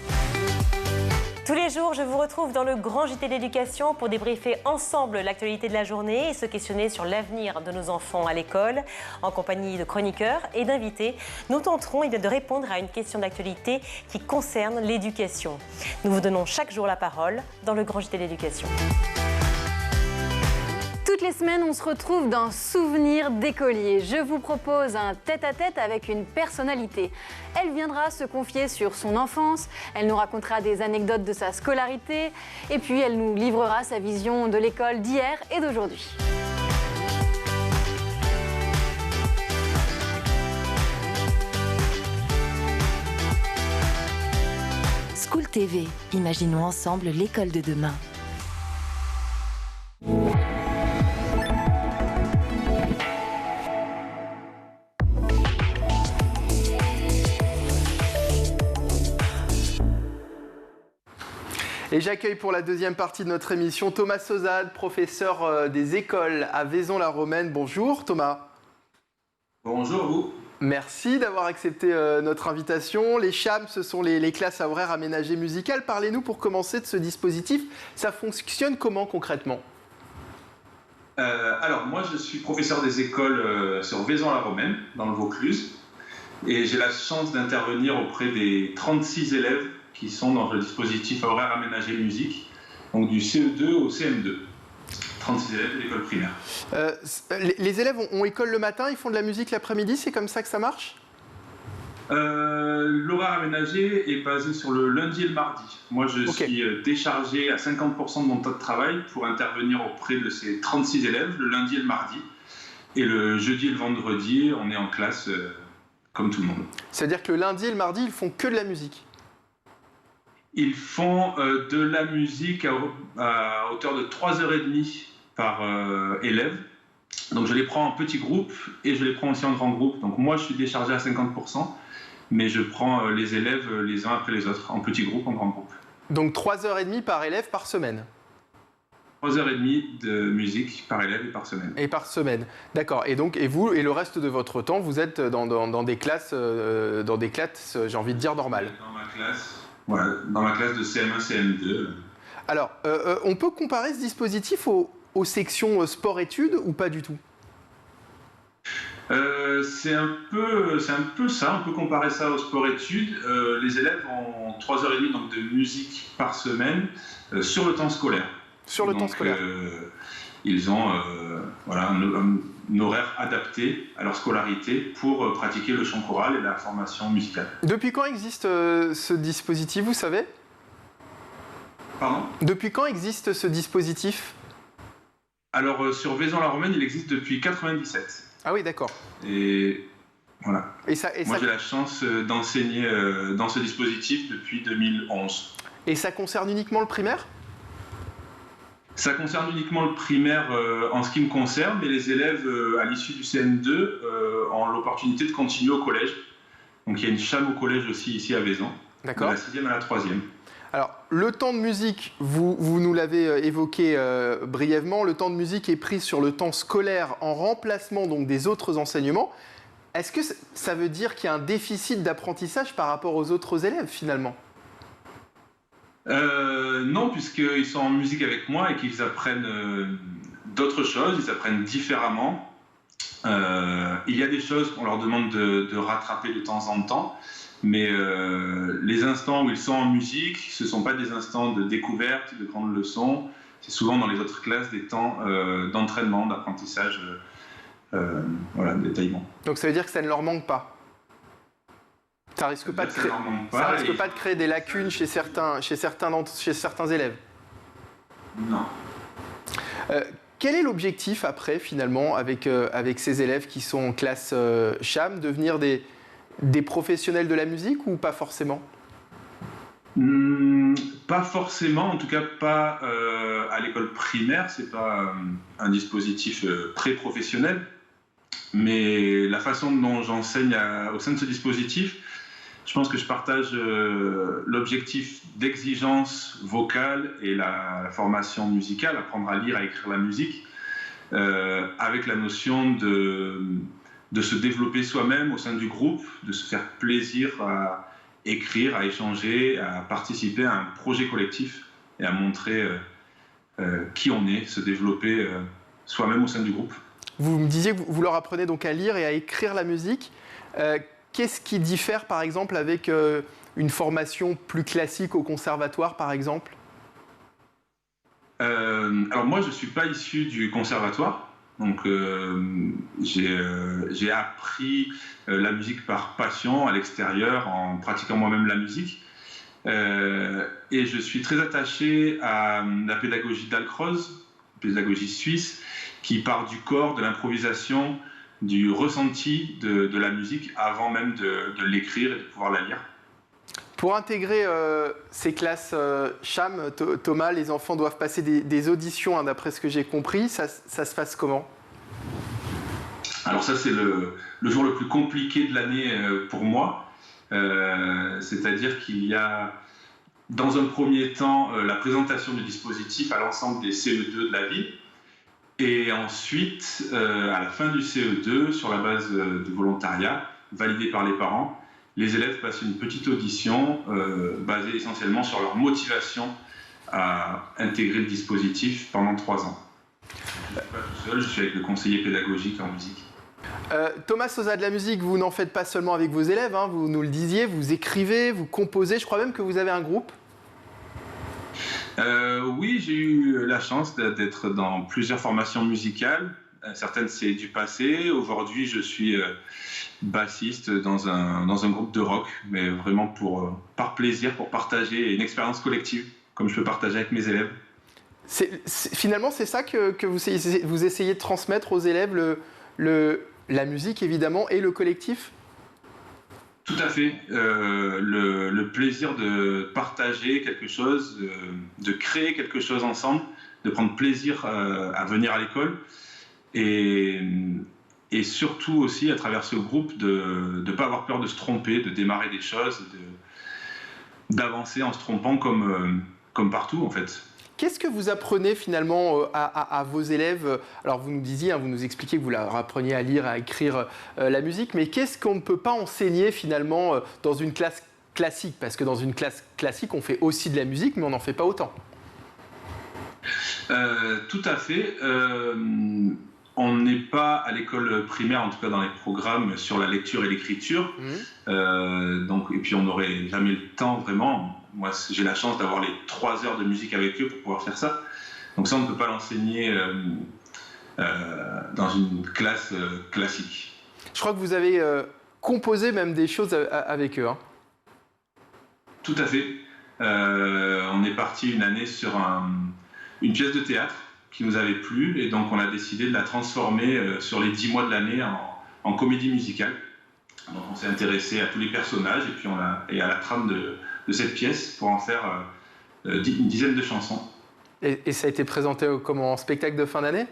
Tous les jours, je vous retrouve dans le grand JT d'éducation pour débriefer ensemble l'actualité de la journée et se questionner sur l'avenir de nos enfants à l'école. En compagnie de chroniqueurs et d'invités, nous tenterons de répondre à une question d'actualité qui concerne l'éducation. Nous vous donnons chaque jour la parole dans le grand JT d'éducation. Toutes les semaines, on se retrouve dans Souvenirs d'écolier. Je vous propose un tête-à-tête avec une personnalité. Elle viendra se confier sur son enfance, elle nous racontera des anecdotes de sa scolarité et puis elle nous livrera sa vision de l'école d'hier et d'aujourd'hui. School TV, imaginons ensemble l'école de demain. Et j'accueille pour la deuxième partie de notre émission Thomas Sauzade, professeur des écoles à Vaison-la-Romaine. Bonjour Thomas. Bonjour à vous. Merci d'avoir accepté notre invitation. Les CHAM, ce sont les classes à horaires aménagées musicales. Parlez-nous pour commencer de ce dispositif. Ça fonctionne comment concrètement ? Alors moi je suis professeur des écoles sur Vaison-la-Romaine, dans le Vaucluse. Et j'ai la chance d'intervenir auprès des 36 élèves qui sont dans le dispositif horaire aménagé musique, donc du CE2 au CM2. 36 élèves de l'école primaire. Les élèves ont école le matin, ils font de la musique l'après-midi, c'est comme ça que ça marche ? L'horaire aménagé est basé sur le lundi et le mardi. Moi, je suis déchargé à 50% de mon temps de travail pour intervenir auprès de ces 36 élèves, le lundi et le mardi. Et le jeudi et le vendredi, on est en classe comme tout le monde. C'est-à-dire que le lundi et le mardi, ils font que de la musique ? Ils font de la musique à hauteur de 3h30 par élève. Donc je les prends en petits groupes et je les prends aussi en grands groupes. Donc moi je suis déchargé à 50%, mais je prends les élèves les uns après les autres, en petits groupes, en grands groupes. Donc 3h30 par élève par semaine ? 3h30 de musique par élève et par semaine. Et par semaine, d'accord. Et donc, et vous, et le reste de votre temps, vous êtes dans des classes, j'ai envie de dire, normales ? Dans ma classe. Voilà, dans ma classe de CM1, CM2. Alors, on peut comparer ce dispositif aux sections sport-études ou pas du tout ? C'est un peu ça, on peut comparer ça au sport-études. Les élèves ont 3h30 donc, de musique par semaine sur le temps scolaire. Sur le temps scolaire. Ils ont un horaire adapté à leur scolarité pour pratiquer le chant choral et la formation musicale. Depuis quand existe ce dispositif, vous savez ? Pardon ? Depuis quand existe ce dispositif ? Alors, sur Vaison-la-Romaine, il existe depuis 1997. Ah oui, d'accord. Et voilà. Moi, j'ai la chance d'enseigner dans ce dispositif depuis 2011. Et ça concerne uniquement le primaire ? Ça concerne uniquement le primaire en ce qui me concerne, mais les élèves à l'issue du CM2 ont l'opportunité de continuer au collège. Donc il y a une CHAM au collège aussi ici à Vaison, de la 6e à la 3e. Alors le temps de musique, vous nous l'avez évoqué brièvement, le temps de musique est pris sur le temps scolaire en remplacement donc des autres enseignements. Est-ce que ça veut dire qu'il y a un déficit d'apprentissage par rapport aux autres élèves finalement ? Non, puisqu'ils sont en musique avec moi et qu'ils apprennent d'autres choses, ils apprennent différemment. Il y a des choses qu'on leur demande de rattraper de temps en temps, mais les instants où ils sont en musique, ce ne sont pas des instants de découverte, de grandes leçons. C'est souvent dans les autres classes des temps d'entraînement, d'apprentissage, de détaillement. Donc ça veut dire que ça ne leur manque pas ? Ça risque pas de créer des lacunes chez certains élèves. Non. Quel est l'objectif après, finalement, avec ces élèves qui sont en classe CHAM, devenir des professionnels de la musique ou pas forcément ? Pas forcément, en tout cas pas à l'école primaire, c'est pas un dispositif pré-professionnel, mais la façon dont j'enseigne au sein de ce dispositif, je pense que je partage l'objectif d'exigence vocale et la formation musicale, apprendre à lire, à écrire la musique, avec la notion de se développer soi-même au sein du groupe, de se faire plaisir à écrire, à échanger, à participer à un projet collectif et à montrer qui on est, se développer soi-même au sein du groupe. Vous me disiez que vous leur apprenez donc à lire et à écrire la musique. Qu'est-ce qui diffère, par exemple, avec une formation plus classique au conservatoire, par exemple ? Alors moi, je ne suis pas issu du conservatoire. Donc j'ai appris la musique par passion à l'extérieur, en pratiquant moi-même la musique. Et je suis très attaché à la pédagogie d'Alcroze, pédagogie suisse, qui part du corps, de l'improvisation, du ressenti de la musique avant même de l'écrire et de pouvoir la lire. Pour intégrer ces classes CHAM, Thomas, les enfants doivent passer des auditions, hein, d'après ce que j'ai compris. Ça se passe comment ? Alors ça, c'est le jour le plus compliqué de l'année pour moi. C'est-à-dire qu'il y a, dans un premier temps, la présentation du dispositif à l'ensemble des CE2 de la ville. Et ensuite, à la fin du CE2, sur la base du volontariat, validé par les parents, les élèves passent une petite audition basée essentiellement sur leur motivation à intégrer le dispositif pendant 3 ans. Je ne suis pas tout seul, je suis avec le conseiller pédagogique en musique. Thomas Sosa, de la musique, vous n'en faites pas seulement avec vos élèves, hein, vous nous le disiez, vous écrivez, vous composez, je crois même que vous avez un groupe. Oui, j'ai eu la chance d'être dans plusieurs formations musicales. Certaines, c'est du passé. Aujourd'hui, je suis bassiste dans un groupe de rock, mais vraiment par plaisir, pour partager une expérience collective, comme je peux partager avec mes élèves. Finalement, c'est ça que vous essayez de transmettre aux élèves, la musique, évidemment, et le collectif ? Tout à fait. Le plaisir de partager quelque chose, de créer quelque chose ensemble, de prendre plaisir à venir à l'école et surtout aussi à travers ce groupe de ne pas avoir peur de se tromper, de démarrer des choses, d'avancer en se trompant comme partout en fait. Qu'est-ce que vous apprenez finalement à vos élèves ? Alors vous nous disiez, hein, vous nous expliquiez que vous leur appreniez à lire, à écrire la musique, mais qu'est-ce qu'on ne peut pas enseigner finalement dans une classe classique ? Parce que dans une classe classique, on fait aussi de la musique, mais on n'en fait pas autant. Tout à fait. On n'est pas à l'école primaire, en tout cas dans les programmes, sur la lecture et l'écriture. Et puis on n'aurait jamais le temps vraiment. Moi, j'ai la chance d'avoir les 3 heures de musique avec eux pour pouvoir faire ça. Donc ça, on ne peut pas l'enseigner dans une classe classique. Je crois que vous avez composé même des choses avec eux. Hein. Tout à fait. On est parti une année sur une pièce de théâtre qui nous avait plu, et donc on a décidé de la transformer sur les 10 mois de l'année en comédie musicale. Donc on s'est intéressé à tous les personnages et à la trame de cette pièce pour en faire une dizaine de chansons. Et ça a été présenté comment, en spectacle de fin d'année ?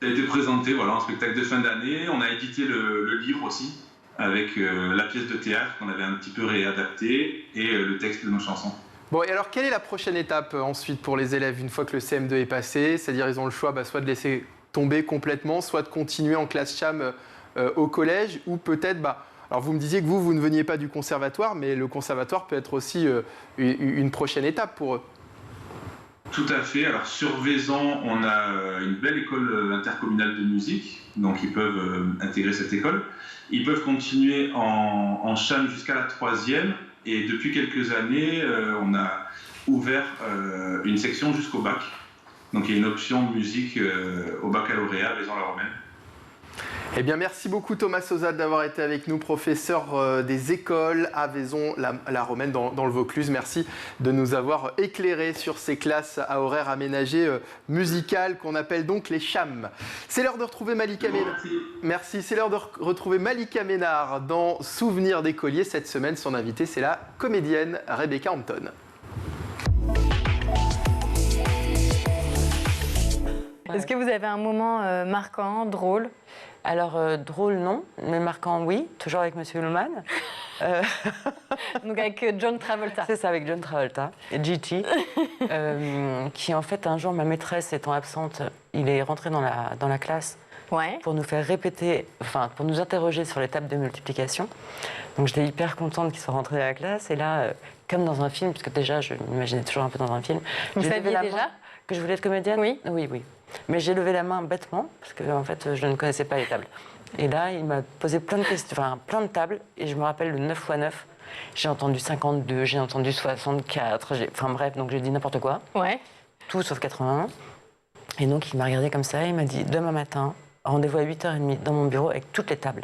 Ça a été présenté en spectacle de fin d'année. On a édité le livre aussi, avec la pièce de théâtre qu'on avait un petit peu réadaptée et le texte de nos chansons. Bon, et alors quelle est la prochaine étape ensuite pour les élèves une fois que le CM2 est passé ? C'est-à-dire ils ont le choix soit de laisser tomber complètement, soit de continuer en classe CHAM au collège, ou peut-être... alors vous me disiez que vous ne veniez pas du conservatoire, mais le conservatoire peut être aussi une prochaine étape pour eux. Tout à fait. Alors sur Vaison, on a une belle école intercommunale de musique, donc ils peuvent intégrer cette école. Ils peuvent continuer en CHAM jusqu'à la 3e, et depuis quelques années, on a ouvert une section jusqu'au bac. Donc il y a une option musique au baccalauréat à Vaison-la-Romaine. Eh bien, merci beaucoup Thomas Sosa d'avoir été avec nous, professeur des écoles à Vaison-la-Romaine dans le Vaucluse. Merci de nous avoir éclairé sur ces classes à horaires aménagés musicales qu'on appelle donc les CHAM. C'est l'heure de retrouver Malika Ménard. Merci. C'est l'heure de retrouver Malika Ménard dans Souvenirs d'écoliers. Cette semaine, son invitée, c'est la comédienne Rebecca Hampton. Est-ce que vous avez un moment marquant, drôle ? Alors, drôle, non, mais marquant, oui, toujours avec Monsieur Ullman. Donc avec John Travolta. C'est ça, avec John Travolta et GT, qui en fait, un jour, ma maîtresse étant absente, il est rentré dans la classe pour nous faire répéter, pour nous interroger sur les tables de multiplication. Donc j'étais hyper contente qu'il soit rentré dans la classe, et là, comme dans un film, parce que déjà, je m'imaginais toujours un peu dans un film. Vous saviez déjà que je voulais être comédienne ? Oui. Oui. Mais j'ai levé la main bêtement, parce que en fait, je ne connaissais pas les tables. Et là, il m'a posé plein de questions, plein de tables, et je me rappelle le 9 x 9. J'ai entendu 52, j'ai entendu 64, bref, donc j'ai dit n'importe quoi. Ouais. Tout sauf 81. Et donc, il m'a regardé comme ça, et il m'a dit, demain matin, rendez-vous à 8h30 dans mon bureau avec toutes les tables.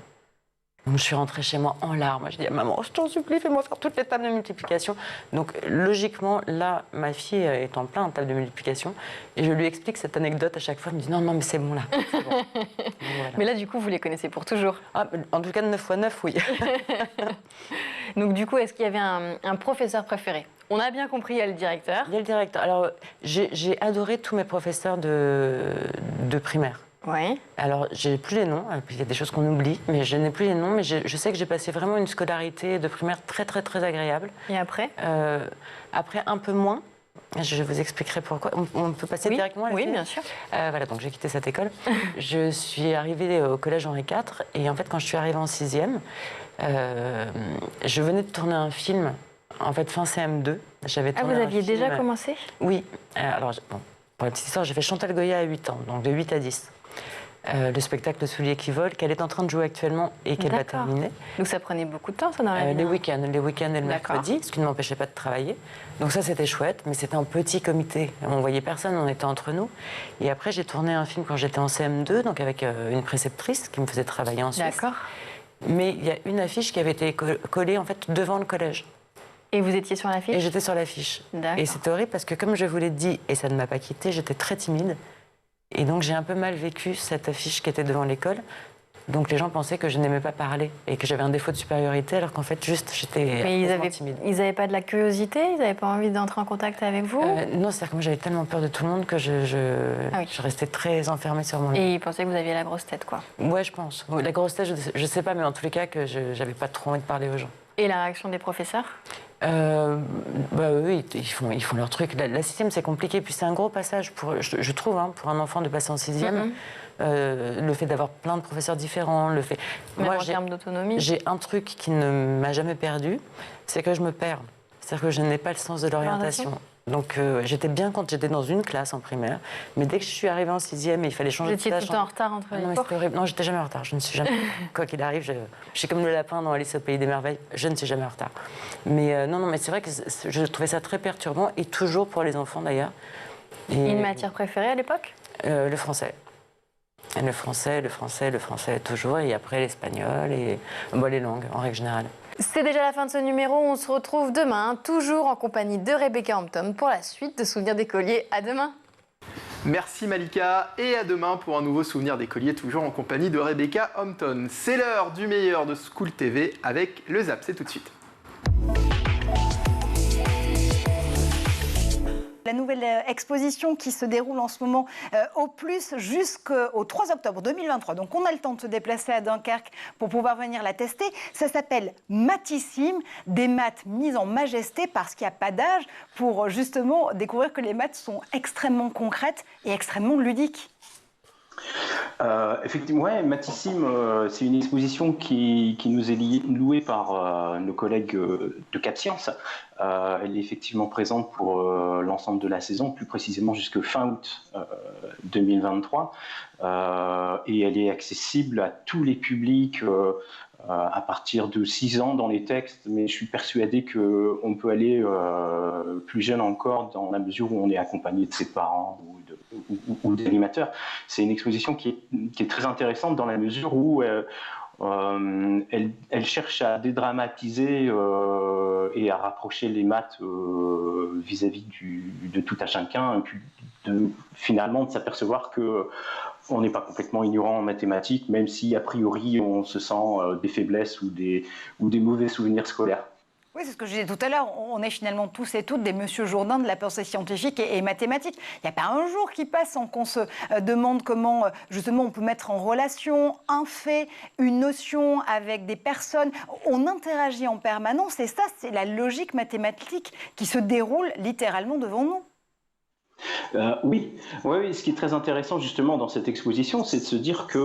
Donc, je suis rentrée chez moi en larmes. Je dis, maman, je t'en supplie, fais-moi faire toutes les tables de multiplication. Donc, logiquement, là, ma fille est en plein table de multiplication. Et je lui explique cette anecdote à chaque fois. Elle me dit, non, mais c'est bon, là. C'est bon. Donc, voilà. Mais là, du coup, vous les connaissez pour toujours. En tout cas, 9 x 9, oui. Donc du coup, est-ce qu'il y avait un professeur préféré? On a bien compris, il y a le directeur. Il y a le directeur. Alors, j'ai adoré tous mes professeurs de primaire. Oui. Alors, j'ai plus les noms. Il y a des choses qu'on oublie, mais je n'ai plus les noms. Mais je sais que j'ai passé vraiment une scolarité de primaire très, très, très agréable. Et après? Après, un peu moins. Je vous expliquerai pourquoi. On peut passer directement à la Oui, suite. bien sûr. Voilà, donc j'ai quitté cette école. Je suis arrivée au collège Henri IV. Et en fait, quand je suis arrivée en 6e, je venais de tourner un film, en fait, fin CM2. Vous aviez déjà commencé? Oui. Alors, pour la petite histoire, j'ai fait Chantal Goya à 8 ans, donc de 8 à 10. Le spectacle Le Soulier qui vole, qu'elle est en train de jouer actuellement et qu'elle va terminer. Donc ça prenait beaucoup de temps, ça, dans la vie? Les week-ends et le mercredi, ce qui ne m'empêchait pas de travailler. Donc ça, c'était chouette, mais c'était un petit comité. On ne voyait personne, on était entre nous. Et après, j'ai tourné un film quand j'étais en CM2, donc avec une préceptrice qui me faisait travailler en Suisse. D'accord. Mais il y a une affiche qui avait été collée en fait devant le collège. Et vous étiez sur l'affiche? Et j'étais sur l'affiche. Et c'était horrible parce que, comme je vous l'ai dit, et ça ne m'a pas quittée, j'étais très timide. Et donc, j'ai un peu mal vécu cette affiche qui était devant l'école. Donc, les gens pensaient que je n'aimais pas parler et que j'avais un défaut de supériorité, alors qu'en fait, juste, j'étais timide. Ils n'avaient pas de la curiosité? Ils n'avaient pas envie d'entrer en contact avec vous? Non, c'est-à-dire que moi, j'avais tellement peur de tout le monde que je restais très enfermée sur mon lit. Et ils pensaient que vous aviez la grosse tête, quoi? Ouais, je pense. La grosse tête, je ne sais pas, mais en tous les cas, que je n'avais pas trop envie de parler aux gens. Et la réaction des professeurs? Oui, ils font leur truc. La 6e, c'est compliqué. Puis c'est un gros passage, je trouve, pour un enfant de passer en 6e. Le fait d'avoir plein de professeurs différents, le fait... Moi, en termes d'autonomie, j'ai un truc qui ne m'a jamais perdu, c'est que je me perds. C'est-à-dire que je n'ai pas le sens de l'orientation. Donc j'étais bien quand j'étais dans une classe en primaire, mais dès que je suis arrivée en 6e et il fallait changer de classe... Vous étiez tout le temps en retard entre les cours? Non, j'étais jamais en retard. Je ne suis jamais... Quoi qu'il arrive, je suis comme le lapin dans Alice au Pays des Merveilles, je ne suis jamais en retard. Mais non, mais c'est vrai que je trouvais ça très perturbant, et toujours pour les enfants d'ailleurs. Une matière préférée à l'époque? Le français. Le français toujours, et après l'espagnol et les langues en règle générale. C'est déjà la fin de ce numéro. On se retrouve demain, toujours en compagnie de Rebecca Hampton pour la suite de Souvenirs d'écoliers. À demain. Merci Malika, et à demain pour un nouveau Souvenir d'écoliers, toujours en compagnie de Rebecca Hampton. C'est l'heure du meilleur de School TV avec le Zap, c'est tout de suite. La nouvelle exposition qui se déroule en ce moment au plus jusqu'au 3 octobre 2023. Donc on a le temps de se déplacer à Dunkerque pour pouvoir venir la tester. Ça s'appelle Mathissime, des maths mises en majesté parce qu'il n'y a pas d'âge, pour justement découvrir que les maths sont extrêmement concrètes et extrêmement ludiques. Effectivement, ouais, Mathissime, c'est une exposition qui nous est louée par nos collègues de Cap Science. Elle est effectivement présente pour l'ensemble de la saison, plus précisément jusqu'à fin août 2023. Et elle est accessible à tous les publics à partir de 6 ans dans les textes, mais je suis persuadé qu'on peut aller plus jeune encore dans la mesure où on est accompagné de ses parents ou d'animateurs. C'est une exposition qui est très intéressante dans la mesure où elle cherche à dédramatiser et à rapprocher les maths vis-à-vis de tout à chacun, finalement de s'apercevoir qu'on n'est pas complètement ignorant en mathématiques, même si a priori on se sent des faiblesses ou des mauvais souvenirs scolaires. Oui, c'est ce que je disais tout à l'heure. On est finalement tous et toutes des Monsieur Jourdain de la pensée scientifique et mathématique. Il n'y a pas un jour qui passe sans qu'on se demande comment, justement, on peut mettre en relation un fait, une notion avec des personnes. On interagit en permanence et ça, c'est la logique mathématique qui se déroule littéralement devant nous. Oui, ce qui est très intéressant justement dans cette exposition, c'est de se dire qu'il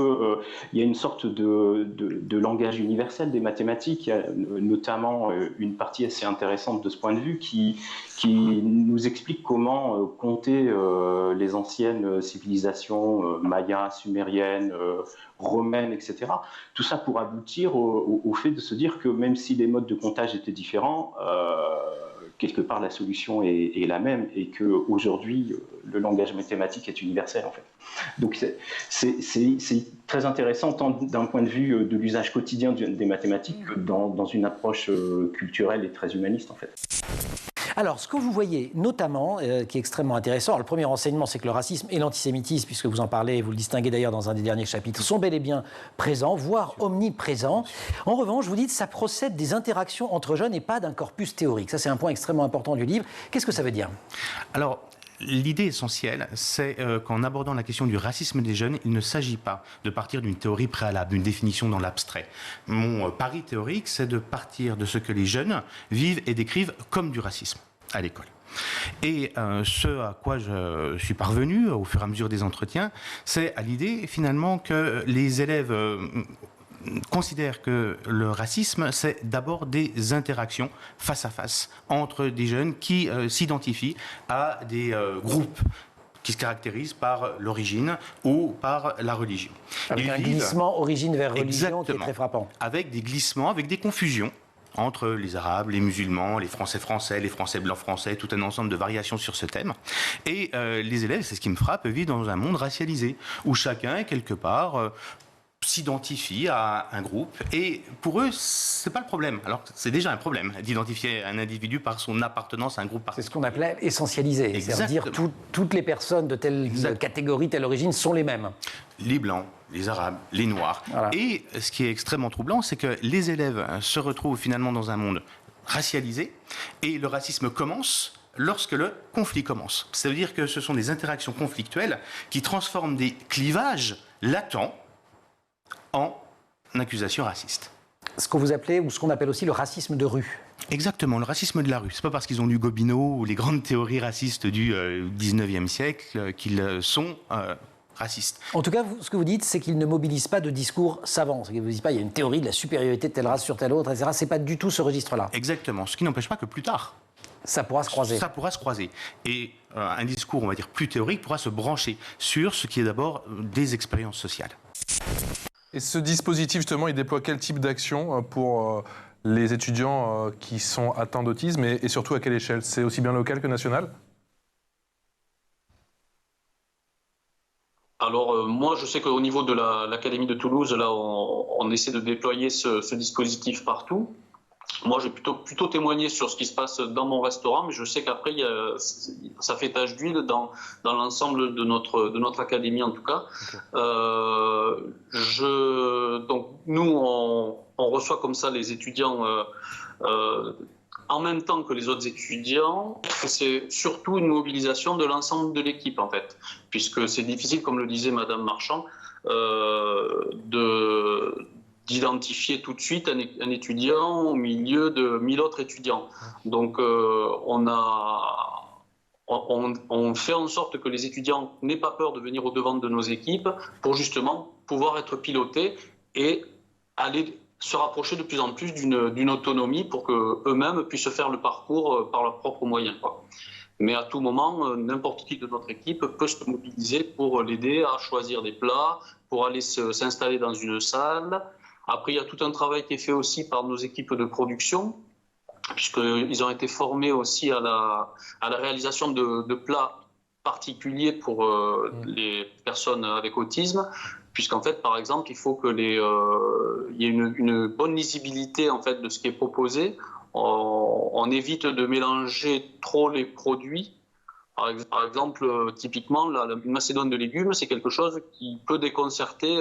y a une sorte de langage universel des mathématiques. Il y a notamment une partie assez intéressante de ce point de vue qui nous explique comment compter les anciennes civilisations mayas, sumériennes, romaines, etc. Tout ça pour aboutir au fait de se dire que même si les modes de comptage étaient différents, quelque part la solution est la même, et qu'aujourd'hui le langage mathématique est universel en fait. Donc c'est très intéressant tant d'un point de vue de l'usage quotidien des mathématiques que dans une approche culturelle et très humaniste en fait. Alors, ce que vous voyez notamment, qui est extrêmement intéressant, alors, le premier renseignement, c'est que le racisme et l'antisémitisme, puisque vous en parlez, vous le distinguez d'ailleurs dans un des derniers chapitres, sont bel et bien présents, voire omniprésents. En revanche, vous dites que ça procède des interactions entre jeunes et pas d'un corpus théorique. Ça, c'est un point extrêmement important du livre. Qu'est-ce que ça veut dire? Alors, l'idée essentielle, c'est qu'en abordant la question du racisme des jeunes, il ne s'agit pas de partir d'une théorie préalable, d'une définition dans l'abstrait. Mon pari théorique, c'est de partir de ce que les jeunes vivent et décrivent comme du racisme à l'école. Et ce à quoi je suis parvenu au fur et à mesure des entretiens, c'est à l'idée finalement que les élèves considère que le racisme, c'est d'abord des interactions face à face entre des jeunes qui s'identifient à des groupes qui se caractérisent par l'origine ou par la religion. Avec un glissement origine vers religion qui est très frappant. Avec des glissements, avec des confusions entre les Arabes, les musulmans, les Français français, les Français blancs français, tout un ensemble de variations sur ce thème. Et les élèves, c'est ce qui me frappe, vivent dans un monde racialisé, où chacun, quelque part, s'identifie à un groupe, et pour eux, c'est pas le problème. Alors, c'est déjà un problème d'identifier un individu par son appartenance à un groupe particulier. C'est ce qu'on appelait essentialiser, c'est-à-dire toutes les personnes de telle catégorie, telle origine sont les mêmes. Les Blancs, les Arabes, les Noirs. Voilà. Et ce qui est extrêmement troublant, c'est que les élèves se retrouvent finalement dans un monde racialisé, et le racisme commence lorsque le conflit commence. Ça veut dire que ce sont des interactions conflictuelles qui transforment des clivages latents en accusation raciste. Ce que vous appelez, ou ce qu'on appelle aussi le racisme de rue. Exactement, le racisme de la rue. C'est pas parce qu'ils ont lu Gobineau ou les grandes théories racistes du 19e siècle qu'ils sont racistes. En tout cas, ce que vous dites, c'est qu'ils ne mobilisent pas de discours savants. Vous ne dites pas, il y a une théorie de la supériorité de telle race sur telle autre, etc. C'est pas du tout ce registre-là. Exactement, ce qui n'empêche pas que plus tard, ça pourra se croiser. Ça pourra se croiser. Et un discours, on va dire, plus théorique pourra se brancher sur ce qui est d'abord des expériences sociales. Et ce dispositif, justement, il déploie quel type d'action pour les étudiants qui sont atteints d'autisme et surtout à quelle échelle? C'est aussi bien local que national? Alors, moi, je sais qu'au niveau de l'Académie de Toulouse, là, on essaie de déployer ce dispositif partout. Moi, j'ai plutôt témoigné sur ce qui se passe dans mon restaurant, mais je sais qu'après, ça fait tache d'huile dans l'ensemble de notre académie, en tout cas. Okay. Donc, nous, on reçoit comme ça les étudiants en même temps que les autres étudiants. C'est surtout une mobilisation de l'ensemble de l'équipe, en fait, puisque c'est difficile, comme le disait Madame Marchand, d'identifier tout de suite un étudiant au milieu de 1000 autres étudiants. Donc on fait en sorte que les étudiants n'aient pas peur de venir au devant de nos équipes pour justement pouvoir être pilotés et aller se rapprocher de plus en plus d'une autonomie pour qu'eux-mêmes puissent faire le parcours par leurs propres moyens, quoi. Mais à tout moment, n'importe qui de notre équipe peut se mobiliser pour l'aider à choisir des plats, pour aller s'installer dans une salle. Après, il y a tout un travail qui est fait aussi par nos équipes de production, puisqu'ils ont été formés aussi à la réalisation de plats particuliers pour les personnes avec autisme, puisqu'en fait, par exemple, il faut qu'il y ait une bonne lisibilité en fait, de ce qui est proposé. On évite de mélanger trop les produits. Par exemple, typiquement, la macédoine de légumes, c'est quelque chose qui peut déconcerter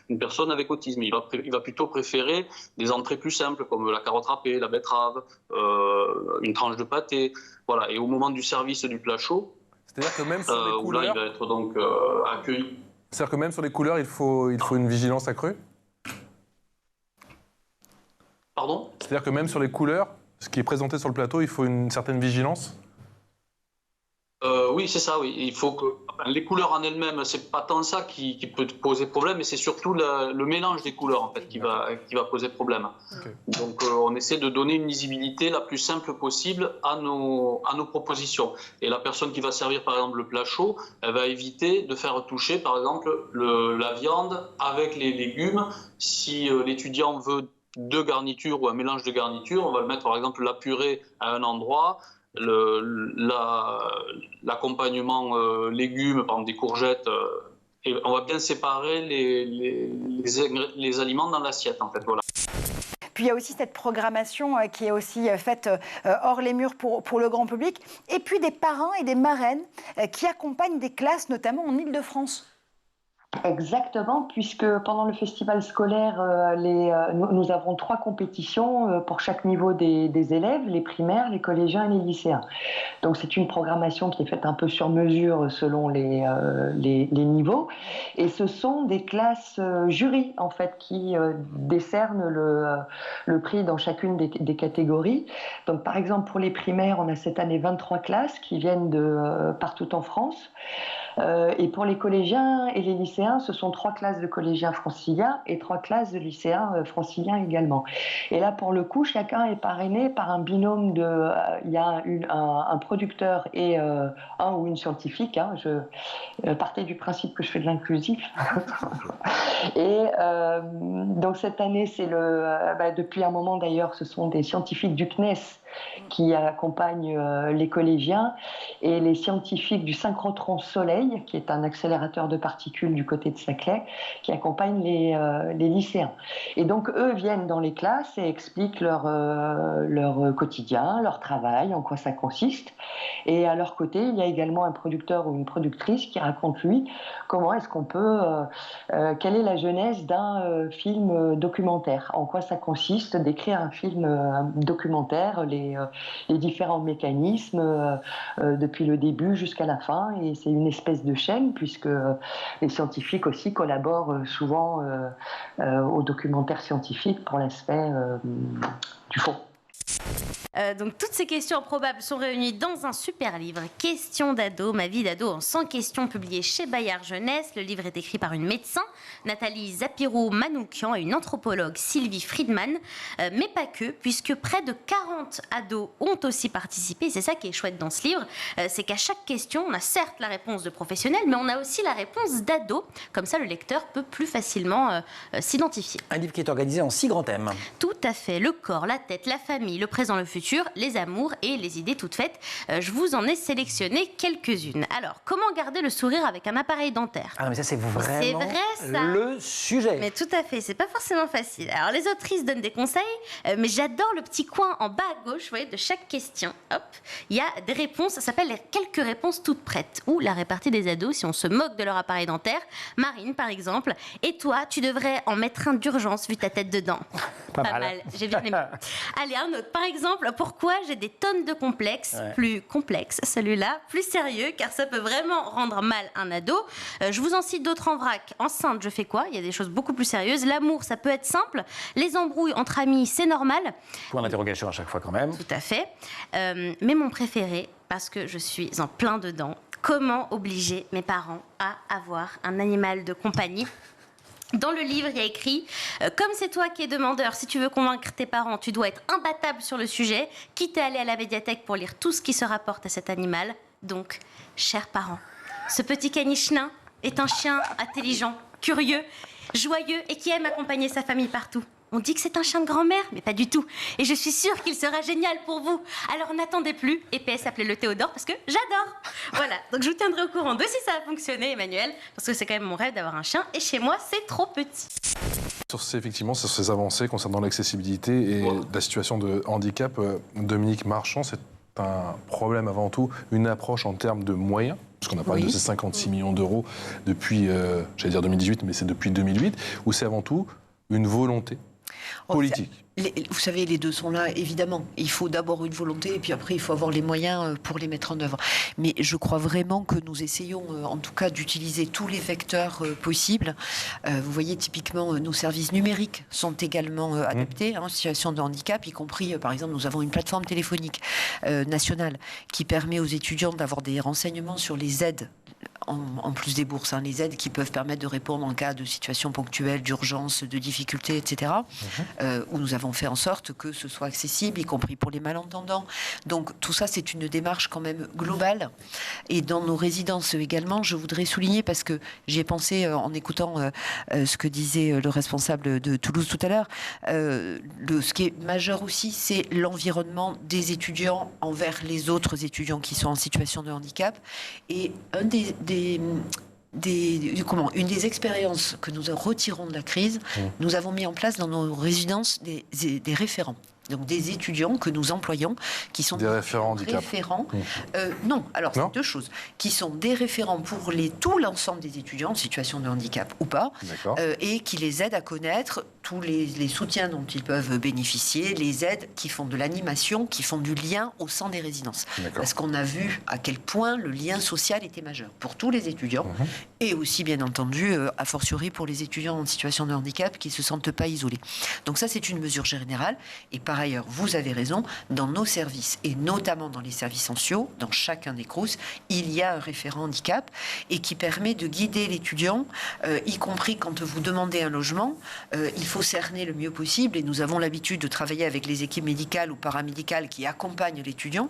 une personne avec autisme. Il va plutôt préférer des entrées plus simples, comme la carotte râpée, la betterave, une tranche de pâté. Voilà. Et au moment du service du plat chaud, c'est-à-dire que même sur les couleurs, là, il va être donc accueilli. C'est-à-dire que même sur les couleurs, il faut une vigilance accrue? Pardon? C'est-à-dire que même sur les couleurs, ce qui est présenté sur le plateau, il faut une certaine vigilance? Oui, c'est ça, oui. Il faut que les couleurs en elles-mêmes, c'est pas tant ça qui peut poser problème, mais c'est surtout le mélange des couleurs en fait qui va poser problème. Okay. Donc on essaie de donner une lisibilité la plus simple possible à nos propositions. Et la personne qui va servir par exemple le plat chaud, elle va éviter de faire toucher par exemple la viande avec les légumes. Si l'étudiant veut deux garnitures ou un mélange de garnitures, on va le mettre par exemple la purée à un endroit, l'accompagnement légumes, par exemple des courgettes, et on va bien séparer les aliments dans l'assiette en fait, voilà. Puis il y a aussi cette programmation qui est aussi faite hors les murs pour le grand public. Et puis des parrains et des marraines qui accompagnent des classes, notamment en Île-de-France. Exactement, puisque pendant le festival scolaire, nous avons 3 compétitions pour chaque niveau des élèves, les primaires, les collégiens et les lycéens. Donc c'est une programmation qui est faite un peu sur mesure selon les niveaux. Et ce sont des classes jurys, en fait, qui décernent le prix dans chacune des catégories. Donc par exemple, pour les primaires, on a cette année 23 classes qui viennent de partout en France. Et pour les collégiens et les lycéens, ce sont 3 classes de collégiens franciliens et 3 classes de lycéens franciliens également. Et là, pour le coup, chacun est parrainé par un binôme il y a un producteur et un ou une scientifique. Hein, je partais du principe que je fais de l'inclusif. Et donc cette année, c'est depuis un moment d'ailleurs, ce sont des scientifiques du CNES qui accompagnent les collégiens et les scientifiques du synchrotron Soleil, qui est un accélérateur de particules du côté de Saclay, qui accompagnent les lycéens. Et donc eux viennent dans les classes et expliquent leur quotidien, leur travail, en quoi ça consiste. Et à leur côté, il y a également un producteur ou une productrice qui raconte lui comment est-ce qu'on peut, quelle est la genèse d'un film documentaire, en quoi ça consiste d'écrire un film documentaire, les différents mécanismes depuis le début jusqu'à la fin. Et c'est une espèce de chaîne puisque les scientifiques aussi collaborent souvent au documentaire scientifique pour l'aspect du fond. Donc toutes ces questions improbables sont réunies dans un super livre, Questions d'ado, ma vie d'ado en 100 questions, publié chez Bayard Jeunesse. Le livre est écrit par une médecin, Nathalie Zapiro-Manoukian, et une anthropologue, Sylvie Friedman, mais pas que, puisque près de 40 ados ont aussi participé. C'est ça qui est chouette dans ce livre, c'est qu'à chaque question, on a certes la réponse de professionnels, mais on a aussi la réponse d'ados. Comme ça, le lecteur peut plus facilement s'identifier. Un livre qui est organisé en 6 grands thèmes. Tout à fait, le corps, la tête, la famille, le présent, le futur, les amours et les idées toutes faites. Je vous en ai sélectionné quelques-unes. Alors, comment garder le sourire avec un appareil dentaire? Ah non, mais ça, c'est vraiment le sujet. Mais tout à fait, c'est pas forcément facile. Alors, les autrices donnent des conseils, mais j'adore le petit coin en bas à gauche, vous voyez, de chaque question. Hop, il y a des réponses, ça s'appelle les quelques réponses toutes prêtes, ou la répartie des ados si on se moque de leur appareil dentaire. Marine, par exemple, et toi, tu devrais en mettre un d'urgence vu ta tête dedans. Pas mal. J'ai bien aimé. Allez, un autre. Par exemple, pourquoi j'ai des tonnes de complexes, plus complexes, celui-là, plus sérieux, car ça peut vraiment rendre mal un ado. Je vous en cite d'autres en vrac. Enceinte, je fais quoi? Il y a des choses beaucoup plus sérieuses. L'amour, ça peut être simple. Les embrouilles entre amis, c'est normal. Point d'interrogation à chaque fois quand même. Tout à fait. Mais mon préféré, parce que je suis en plein dedans, comment obliger mes parents à avoir un animal de compagnie? Dans le livre, il y a écrit « Comme c'est toi qui es demandeur, si tu veux convaincre tes parents, tu dois être imbattable sur le sujet, quitte à aller à la médiathèque pour lire tout ce qui se rapporte à cet animal. Donc, chers parents, ce petit caniche nain est un chien intelligent, curieux, joyeux et qui aime accompagner sa famille partout. On dit que c'est un chien de grand-mère, mais pas du tout. Et je suis sûre qu'il sera génial pour vous. Alors n'attendez plus. Et PS, appelez-le Théodore parce que j'adore. Voilà, donc je vous tiendrai au courant de si ça a fonctionné, Emmanuel, parce que c'est quand même mon rêve d'avoir un chien. Et chez moi, c'est trop petit. Sur ces avancées concernant l'accessibilité et la situation de handicap, Dominique Marchand, c'est un problème avant tout, une approche en termes de moyens, parce qu'on a parlé de ces 56 millions d'euros depuis, j'allais dire 2018, mais c'est depuis 2008, où c'est avant tout une volonté politique. Vous savez, les deux sont là, évidemment. Il faut d'abord une volonté et puis après, il faut avoir les moyens pour les mettre en œuvre. Mais je crois vraiment que nous essayons, en tout cas, d'utiliser tous les vecteurs possibles. Vous voyez, typiquement, nos services numériques sont également adaptés en situation de handicap, y compris, par exemple, nous avons une plateforme téléphonique nationale qui permet aux étudiants d'avoir des renseignements sur les aides en plus des bourses, les aides qui peuvent permettre de répondre en cas de situation ponctuelle, d'urgence, de difficultés, etc. Où nous avons fait en sorte que ce soit accessible, y compris pour les malentendants. Donc tout ça, c'est une démarche quand même globale. Et dans nos résidences également, je voudrais souligner, parce que j'y ai pensé en écoutant ce que disait le responsable de Toulouse tout à l'heure, ce qui est majeur aussi, c'est l'environnement des étudiants envers les autres étudiants qui sont en situation de handicap. Et un des une des expériences que nous retirons de la crise, nous avons mis en place dans nos résidences des référents. Donc des étudiants que nous employons, qui sont des référents handicap. Non, alors c'est deux choses. Qui sont des référents pour tout l'ensemble des étudiants en situation de handicap ou pas, et qui les aident à connaître tous les soutiens dont ils peuvent bénéficier, les aides qui font de l'animation, qui font du lien au sein des résidences. Parce qu'on a vu à quel point le lien social était majeur pour tous les étudiants, et aussi bien entendu, a fortiori pour les étudiants en situation de handicap qui ne se sentent pas isolés. Donc ça, c'est une mesure générale. Et par ailleurs, vous avez raison, dans nos services, et notamment dans les services sociaux, dans chacun des CROUS, il y a un référent handicap et qui permet de guider l'étudiant, y compris quand vous demandez un logement. Il faut cerner le mieux possible, et nous avons l'habitude de travailler avec les équipes médicales ou paramédicales qui accompagnent l'étudiant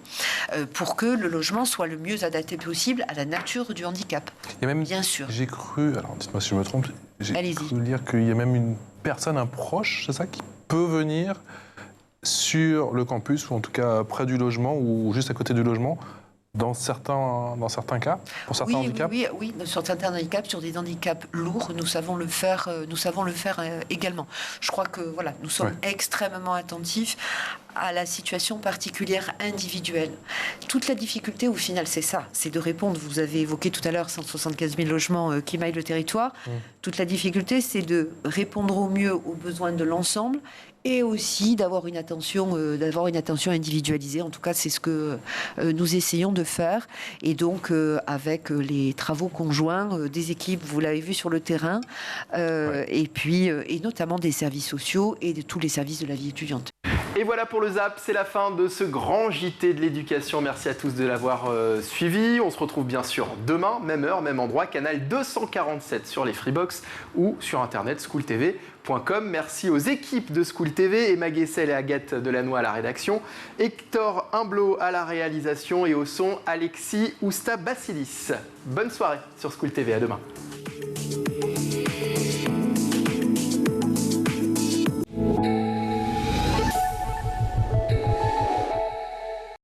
pour que le logement soit le mieux adapté possible à la nature du handicap. Et même, bien sûr. J'ai cru, alors dites-moi si je me trompe, j'ai cru lire qu'il y a même une personne, un proche, c'est ça, qui peut venir sur le campus, ou en tout cas près du logement, ou juste à côté du logement, dans certains cas, pour certains handicaps. Oui, sur certains handicaps, sur des handicaps lourds, nous savons le faire également. Je crois que voilà, nous sommes extrêmement attentifs à la situation particulière individuelle. Toute la difficulté, au final, c'est ça, c'est de répondre. Vous avez évoqué tout à l'heure 175 000 logements qui maillent le territoire. Toute la difficulté, c'est de répondre au mieux aux besoins de l'ensemble, et aussi d'avoir une attention individualisée. En tout cas, c'est ce que nous essayons de faire. Et donc, avec les travaux conjoints des équipes, vous l'avez vu sur le terrain, et puis, et notamment des services sociaux et de tous les services de la vie étudiante. Et voilà pour le ZAP, c'est la fin de ce grand JT de l'éducation. Merci à tous de l'avoir suivi. On se retrouve bien sûr demain, même heure, même endroit, canal 247 sur les Freebox ou sur internet schooltv.com. Merci aux équipes de School TV, Emma Guessel et Agathe Delannoy à la rédaction, Hector Humblot à la réalisation et au son, Alexis Ousta-Bassilis. Bonne soirée sur School TV, à demain.